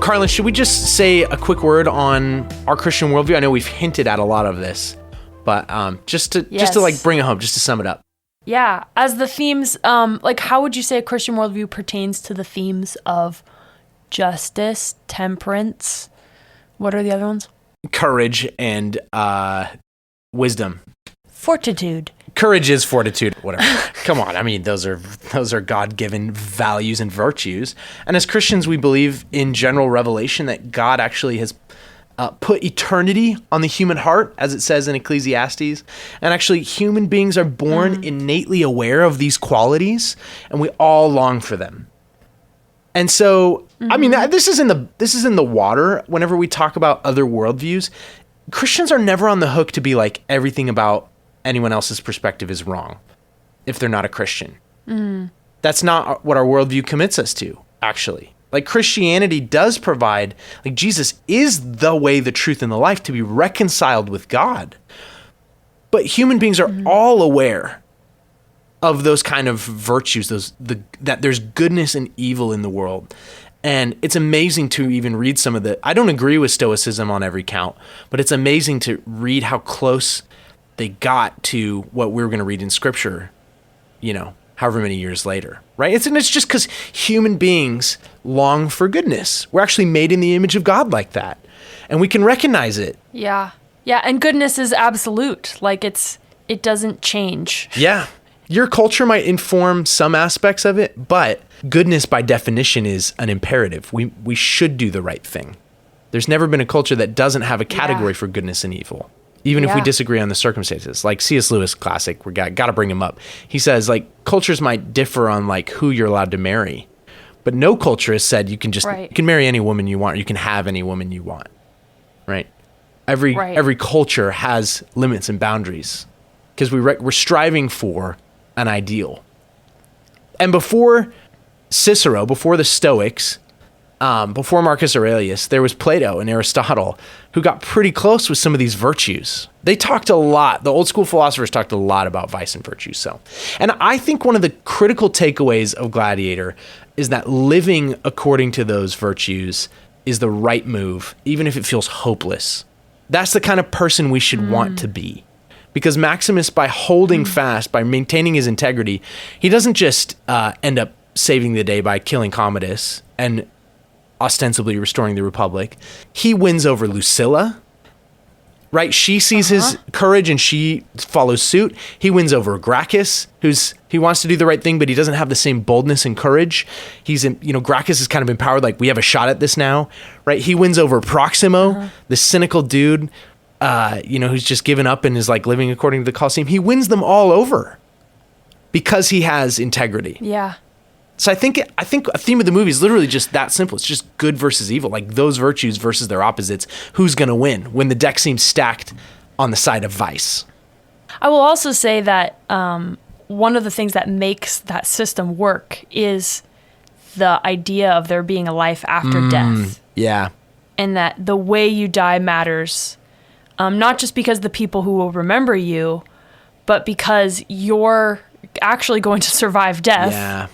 Carlin, should we just say a quick word on our Christian worldview? I know we've hinted at a lot of this, but just to like bring it home, just to sum it up. Yeah, as the themes, like how would you say a Christian worldview pertains to the themes of justice, temperance? What are the other ones? Courage and wisdom. Fortitude. Courage is fortitude, whatever. Come on. I mean, those are God-given values and virtues. And as Christians, we believe in general revelation that God actually has put eternity on the human heart, as it says in Ecclesiastes. And actually, human beings are born innately aware of these qualities, and we all long for them. And so, I mean, this is in the water. Whenever we talk about other worldviews, Christians are never on the hook to be like everything about anyone else's perspective is wrong if they're not a Christian. That's not what our worldview commits us to, actually. Like, Christianity does provide, like, Jesus is the way, the truth, and the life to be reconciled with God. But human beings are all aware of those kind of virtues, that there's goodness and evil in the world. And it's amazing to even read some of I don't agree with Stoicism on every count, but it's amazing to read how close they got to what we're going to read in Scripture, however many years later, right? It's just because human beings long for goodness. We're actually made in the image of God like that, and we can recognize it. Yeah. And goodness is absolute. Like, it doesn't change. Yeah. Your culture might inform some aspects of it, but goodness by definition is an imperative. We should do the right thing. There's never been a culture that doesn't have a category for goodness and evil. Even if we disagree on the circumstances, like C.S. Lewis classic, we got to bring him up. He says, like, cultures might differ on like who you're allowed to marry, but no culture has said you can you can marry any woman you want, or you can have any woman you want, right? Every culture has limits and boundaries because we're striving for an ideal. And before Cicero, before the Stoics, before Marcus Aurelius, there was Plato and Aristotle, who got pretty close with some of these virtues. They talked a lot. The old school philosophers talked a lot about vice and virtue. And I think one of the critical takeaways of Gladiator is that living according to those virtues is the right move, even if it feels hopeless. That's the kind of person we should want to be. Because Maximus, by holding fast, by maintaining his integrity, he doesn't just end up saving the day by killing Commodus and ostensibly restoring the Republic. He wins over Lucilla, right? She sees his courage and she follows suit. He wins over Gracchus, he wants to do the right thing, but he doesn't have the same boldness and courage. Gracchus is kind of empowered, like, we have a shot at this now, right? He wins over Proximo, the cynical dude, who's just given up and is like living according to the Colosseum. He wins them all over because he has integrity. Yeah. So I think a theme of the movie is literally just that simple. It's just good versus evil, like those virtues versus their opposites. Who's going to win when the deck seems stacked on the side of vice? I will also say that one of the things that makes that system work is the idea of there being a life after death. Yeah. And that the way you die matters, not just because the people who will remember you, but because you're actually going to survive death. Yeah.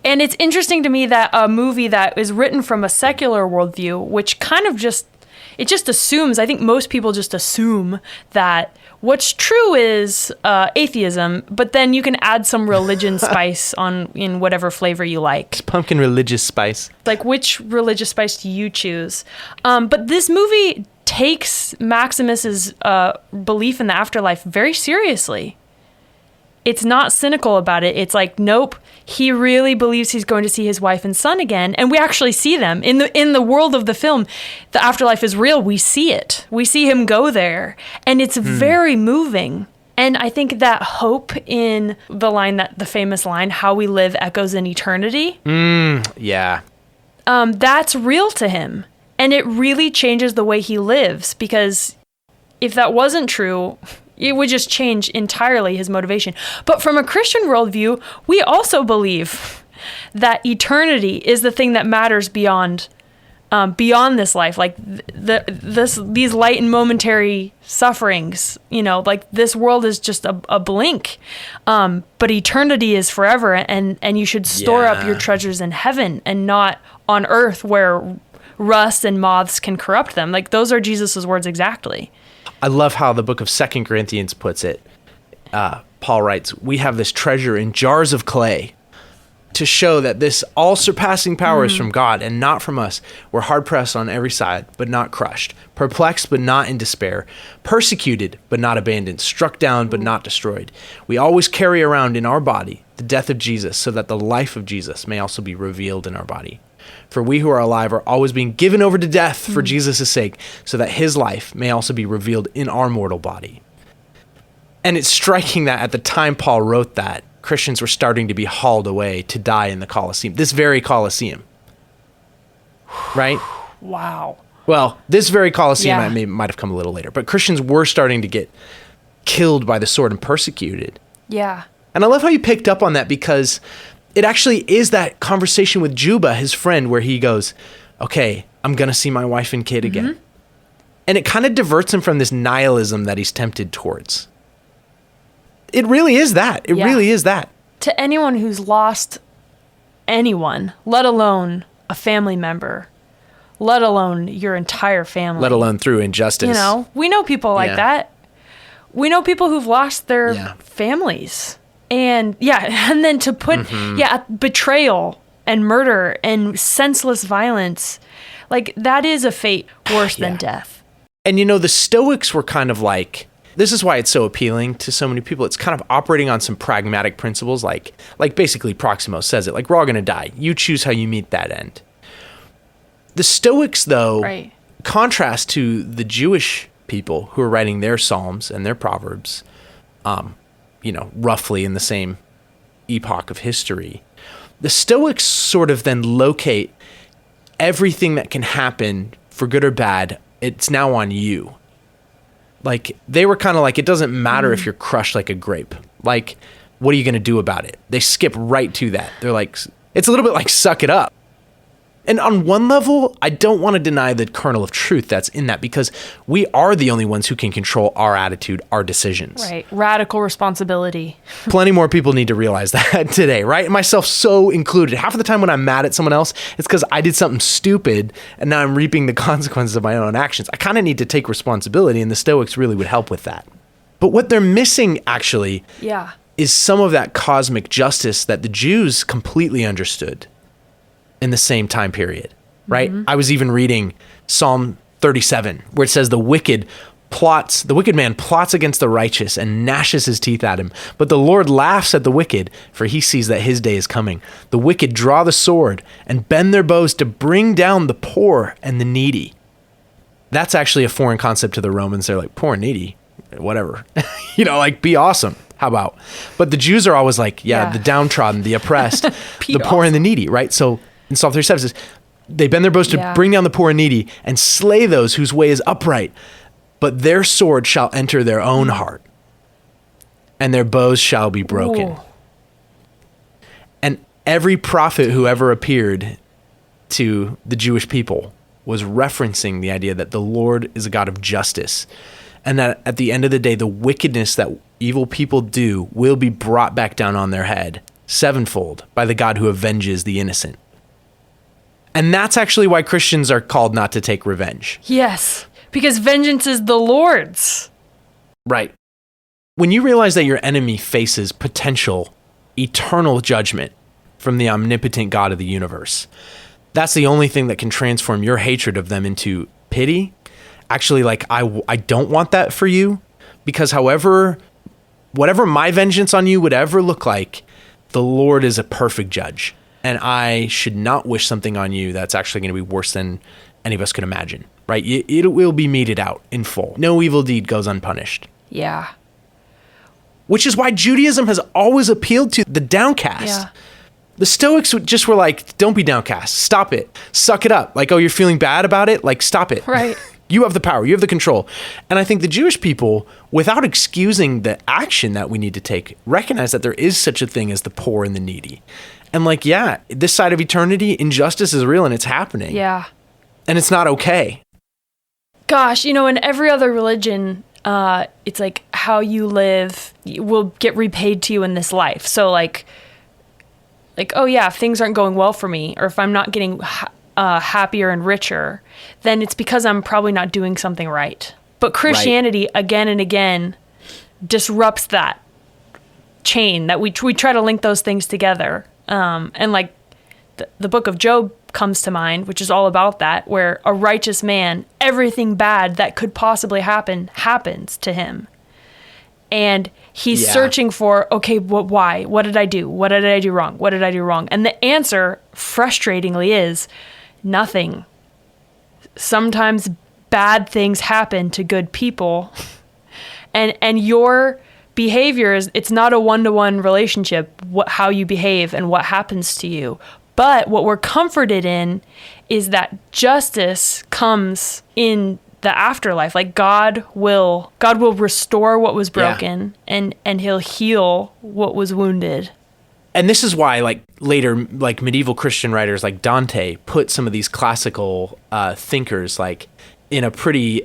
And it's interesting to me that a movie that is written from a secular worldview, which kind of just assumes, I think most people just assume that what's true is atheism, but then you can add some religion spice in whatever flavor you like. It's pumpkin religious spice. Like, which religious spice do you choose? But this movie takes Maximus's belief in the afterlife very seriously. It's not cynical about it. It's like, nope, he really believes he's going to see his wife and son again. And we actually see them. In the world of the film, the afterlife is real. We see it. We see him go there. And it's very moving. And I think that hope in the famous line, how we live echoes in eternity. Yeah. That's real to him. And it really changes the way he lives, because if that wasn't true, it would just change entirely his motivation. But from a Christian worldview, we also believe that eternity is the thing that matters beyond this life. Like these light and momentary sufferings, like this world is just a blink. But eternity is forever, and you should store up your treasures in heaven and not on earth where rust and moths can corrupt them. Like, those are Jesus's words exactly. I love how the book of 2 Corinthians puts it. Paul writes, we have this treasure in jars of clay to show that this all-surpassing power is from God and not from us. We're hard-pressed on every side, but not crushed. Perplexed, but not in despair. Persecuted, but not abandoned. Struck down, but not destroyed. We always carry around in our body the death of Jesus, so that the life of Jesus may also be revealed in our body. For we who are alive are always being given over to death for Jesus' sake, so that his life may also be revealed in our mortal body. And it's striking that at the time Paul wrote that, Christians were starting to be hauled away to die in the Colosseum, this very Colosseum. Right? Wow. Well, this very Colosseum Yeah. might have come a little later, but Christians were starting to get killed by the sword and persecuted. Yeah. And I love how you picked up on that, because it actually is that conversation with Juba, his friend, where he goes, okay, I'm going to see my wife and kid again. And it kind of diverts him from this nihilism that he's tempted towards. It really is that. It Yeah. really is that. To anyone who's lost anyone, let alone a family member, let alone your entire family. Let alone through injustice. You know, we know people like Yeah. that. We know people who've lost their Yeah. families. And and then to put, betrayal and murder and senseless violence, like that is a fate worse than death. And you know, the Stoics were kind of like, this is why it's so appealing to so many people. It's kind of operating on some pragmatic principles, like basically Proximo says it, like we're all going to die. You choose how you meet that end. The Stoics, though, Right. contrast to the Jewish people who are writing their Psalms and their Proverbs, roughly in the same epoch of history. The Stoics sort of then locate everything that can happen, for good or bad, it's now on you. Like, they were kind of like, it doesn't matter if you're crushed like a grape. Like, what are you going to do about it? They skip right to that. They're like, it's a little bit like suck it up. And on one level, I don't want to deny the kernel of truth that's in that, because we are the only ones who can control our attitude, our decisions. Right. Radical responsibility. Plenty more people need to realize that today, right? Myself so included. Half of the time when I'm mad at someone else, it's because I did something stupid and now I'm reaping the consequences of my own actions. I kind of need to take responsibility, and the Stoics really would help with that. But what they're missing, actually, Yeah. is some of that cosmic justice that the Jews completely understood in the same time period, right? I was even reading Psalm 37, where it says the wicked man plots against the righteous and gnashes his teeth at him. But the Lord laughs at the wicked, for he sees that his day is coming. The wicked draw the sword and bend their bows to bring down the poor and the needy. That's actually a foreign concept to the Romans. They're like, poor and needy, whatever. Like, be awesome. How about? But the Jews are always like, Yeah. the downtrodden, the oppressed, Be the poor and the needy, right? So in Psalm 37 it says, they bend their bows to bring down the poor and needy and slay those whose way is upright, but their sword shall enter their own heart, and their bows shall be broken. Ooh. And every prophet who ever appeared to the Jewish people was referencing the idea that the Lord is a God of justice, and that at the end of the day, the wickedness that evil people do will be brought back down on their head sevenfold by the God who avenges the innocent. And that's actually why Christians are called not to take revenge. Yes. Because vengeance is the Lord's. Right. When you realize that your enemy faces potential eternal judgment from the omnipotent God of the universe, that's the only thing that can transform your hatred of them into pity. Actually, like, I don't want that for you, because whatever my vengeance on you would ever look like, the Lord is a perfect judge. And I should not wish something on you that's actually going to be worse than any of us could imagine, right? It will be meted out in full. No evil deed goes unpunished. Yeah. Which is why Judaism has always appealed to the downcast. Yeah. The Stoics just were like, don't be downcast. Stop it. Suck it up. Like, oh, you're feeling bad about it? Like, stop it. Right. You have the power. You have the control. And I think the Jewish people, without excusing the action that we need to take, recognize that there is such a thing as the poor and the needy. And like, yeah, this side of eternity, injustice is real and it's happening. Yeah. And it's not okay. Gosh, in every other religion, it's like how you live will get repaid to you in this life. So like, oh yeah, if things aren't going well for me, or if I'm not getting happier and richer, then it's because I'm probably not doing something right. But Christianity, again and again, disrupts that chain that we try to link those things together. And like the book of Job comes to mind, which is all about that, where a righteous man, everything bad that could possibly happen happens to him. And he's searching for, okay, why? What did I do? What did I do wrong? What did I do wrong? And the answer, frustratingly, is nothing. Sometimes bad things happen to good people. And your behavior it's not a one-to-one relationship, how you behave and what happens to you. But what we're comforted in is that justice comes in the afterlife. Like God will restore what was broken, and he'll heal what was wounded. And this is why, like, later, like, medieval Christian writers like Dante put some of these classical thinkers, like, in a pretty,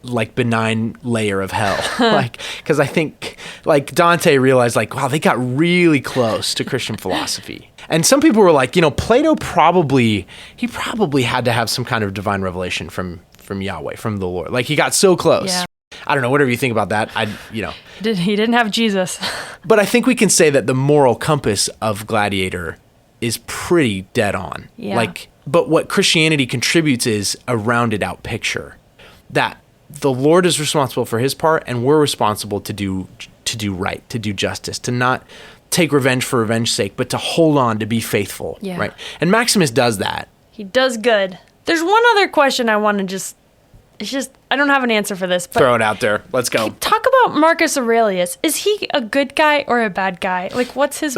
like, benign layer of hell. Like, because I think, like, Dante realized, like, wow, they got really close to Christian philosophy. And some people were like, Plato probably had to have some kind of divine revelation from Yahweh, from the Lord. Like, he got so close. Yeah. I don't know, whatever you think about that. He didn't have Jesus. But I think we can say that the moral compass of Gladiator is pretty dead on. Yeah. But what Christianity contributes is a rounded out picture that the Lord is responsible for his part, and we're responsible to do right, to do justice, to not take revenge for revenge's sake, but to hold on, to be faithful. Yeah. Right. And Maximus does that. He does good. There's one other question I want to I don't have an answer for this, but throw it out there. Let's go. Talk about Marcus Aurelius. Is he a good guy or a bad guy? Like, what's his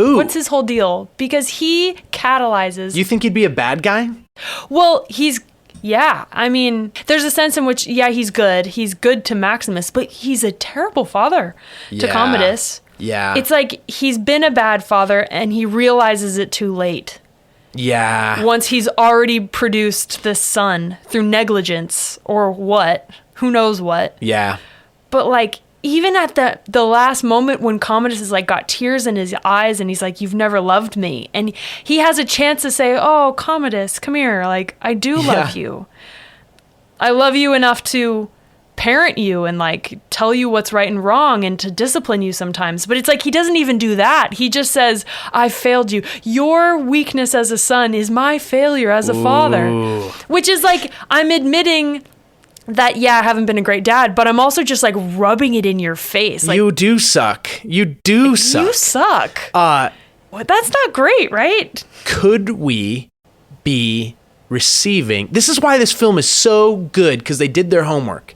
whole deal? Because he catalyzes. You think he'd be a bad guy? Well, I mean, there's a sense in which, he's good. He's good to Maximus, but he's a terrible father to Commodus. Yeah. It's like he's been a bad father and he realizes it too late. Yeah. Once he's already produced this son through negligence or what, who knows what. Yeah. But like, even at the last moment when Commodus is like got tears in his eyes and he's like, you've never loved me. And he has a chance to say, oh, Commodus, come here. Like, I do love you. I love you enough to parent you and like tell you what's right and wrong and to discipline you sometimes. But it's like he doesn't even do that. He just says, I failed you. Your weakness as a son is my failure as a father. Which is like, I'm admitting that, I haven't been a great dad, but I'm also just like rubbing it in your face. Like, you do suck. You do suck. You suck. Well, that's not great, right? Could we be receiving... This is why this film is so good, because they did their homework.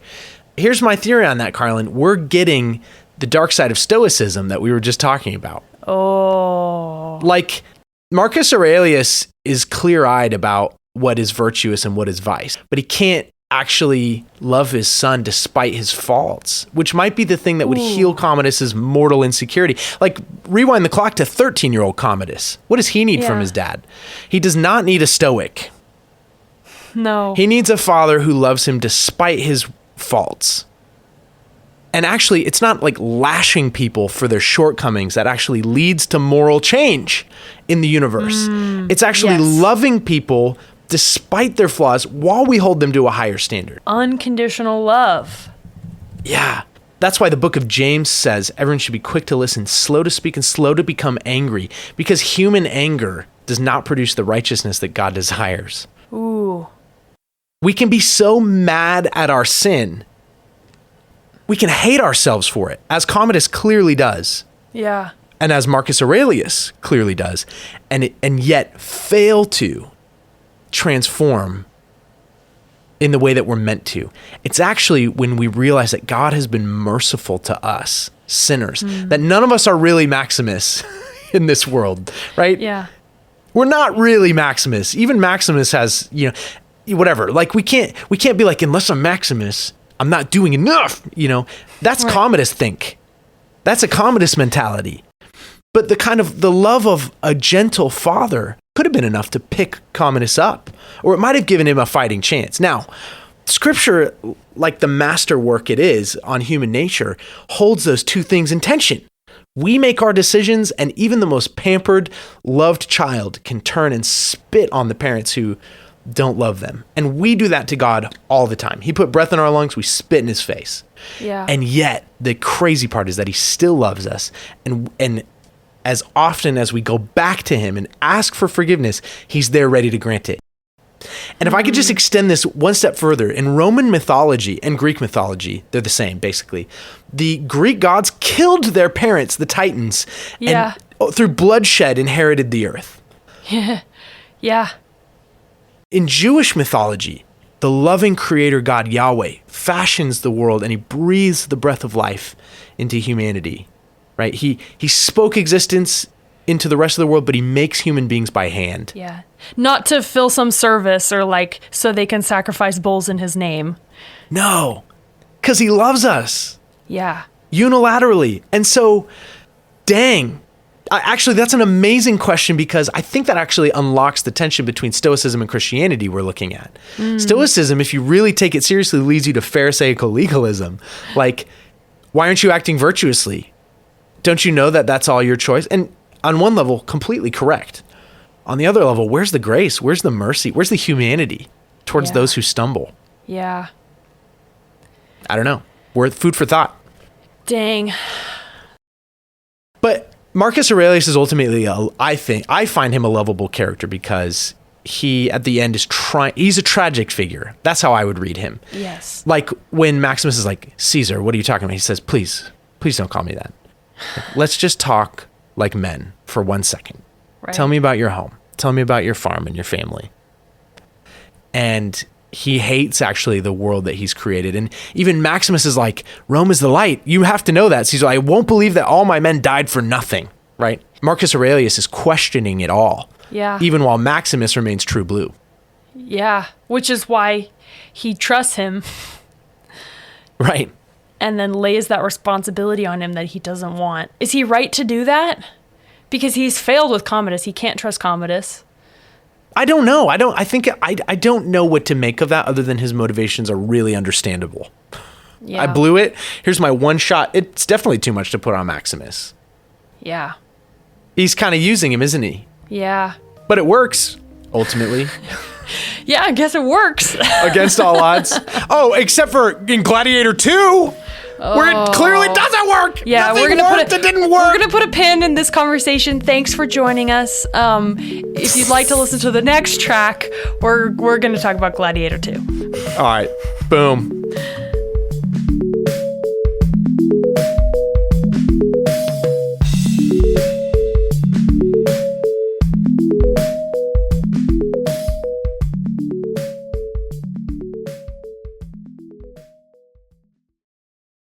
Here's my theory on that, Carlin. We're getting the dark side of Stoicism that we were just talking about. Oh. Like, Marcus Aurelius is clear-eyed about what is virtuous and what is vice, but he can't actually love his son despite his faults, which might be the thing that would heal Commodus's mortal insecurity. Like, rewind the clock to 13-year-old Commodus. What does he need from his dad? He does not need a stoic. No. He needs a father who loves him despite his faults. And actually, it's not like lashing people for their shortcomings that actually leads to moral change in the universe. It's actually loving people despite their flaws while we hold them to a higher standard. Unconditional love. Yeah. That's why the book of James says everyone should be quick to listen, slow to speak, and slow to become angry, because human anger does not produce the righteousness that God desires. Ooh. We can be so mad at our sin. We can hate ourselves for it, as Commodus clearly does. Yeah. And as Marcus Aurelius clearly does, and yet fail to transform in the way that we're meant to. It's actually when we realize that God has been merciful to us, sinners, that none of us are really Maximus in this world, right? Yeah. We're not really Maximus. Even Maximus has, whatever. Like, we can't be like, unless I'm Maximus, I'm not doing enough. That's right. Commodus think. That's a Commodus mentality. But the love of a gentle father could have been enough to pick Commodus up, or it might have given him a fighting chance. Now, Scripture, like the masterwork it is on human nature, holds those two things in tension. We make our decisions, and even the most pampered, loved child can turn and spit on the parents who don't love them. And we do that to God all the time. He put breath in our lungs, we spit in his face. Yeah. And yet, the crazy part is that he still loves us. And as often as we go back to him and ask for forgiveness, he's there ready to grant it. And if I could just extend this one step further, in Roman mythology and Greek mythology, they're the same, basically. The Greek gods killed their parents, the Titans, and through bloodshed inherited the earth. Yeah. In Jewish mythology, the loving creator God Yahweh fashions the world and he breathes the breath of life into humanity, right? He spoke existence into the rest of the world, but he makes human beings by hand. Yeah. Not to fill some service or like so they can sacrifice bulls in his name. No, because he loves us. Yeah. Unilaterally. And so, dang. Actually, that's an amazing question because I think that actually unlocks the tension between Stoicism and Christianity we're looking at. Stoicism, if you really take it seriously, leads you to Pharisaical legalism. Like, why aren't you acting virtuously? Don't you know that that's all your choice? And on one level, completely correct. On the other level, where's the grace? Where's the mercy? Where's the humanity towards those who stumble? Yeah. I don't know. Worth food for thought. Dang. But Marcus Aurelius is ultimately, I find him a lovable character because he, at the end, he's a tragic figure. That's how I would read him. Yes. Like when Maximus is like, Caesar, what are you talking about? He says, please don't call me that. Let's just talk like men for 1 second. Right. Tell me about your home. Tell me about your farm and your family. And he hates actually the world that he's created. And even Maximus is like, Rome is the light. You have to know that. Caesar, I won't believe that all my men died for nothing, right? Marcus Aurelius is questioning it all. Yeah. Even while Maximus remains true blue. Yeah. Which is why he trusts him. Right. And then lays that responsibility on him that he doesn't want. Is he right to do that? Because he's failed with Commodus. He can't trust Commodus. I don't know. I don't know what to make of that other than his motivations are really understandable. Yeah. I blew it. Here's my one shot. It's definitely too much to put on Maximus. Yeah. He's kind of using him, isn't he? Yeah. But it works, ultimately. Yeah, I guess it works. Against all odds. Oh, except for in Gladiator 2, where it clearly doesn't work. Yeah, it didn't work. We're gonna put a pin in this conversation. Thanks for joining us. If you'd like to listen to the next track, we're gonna talk about Gladiator 2. All right, boom.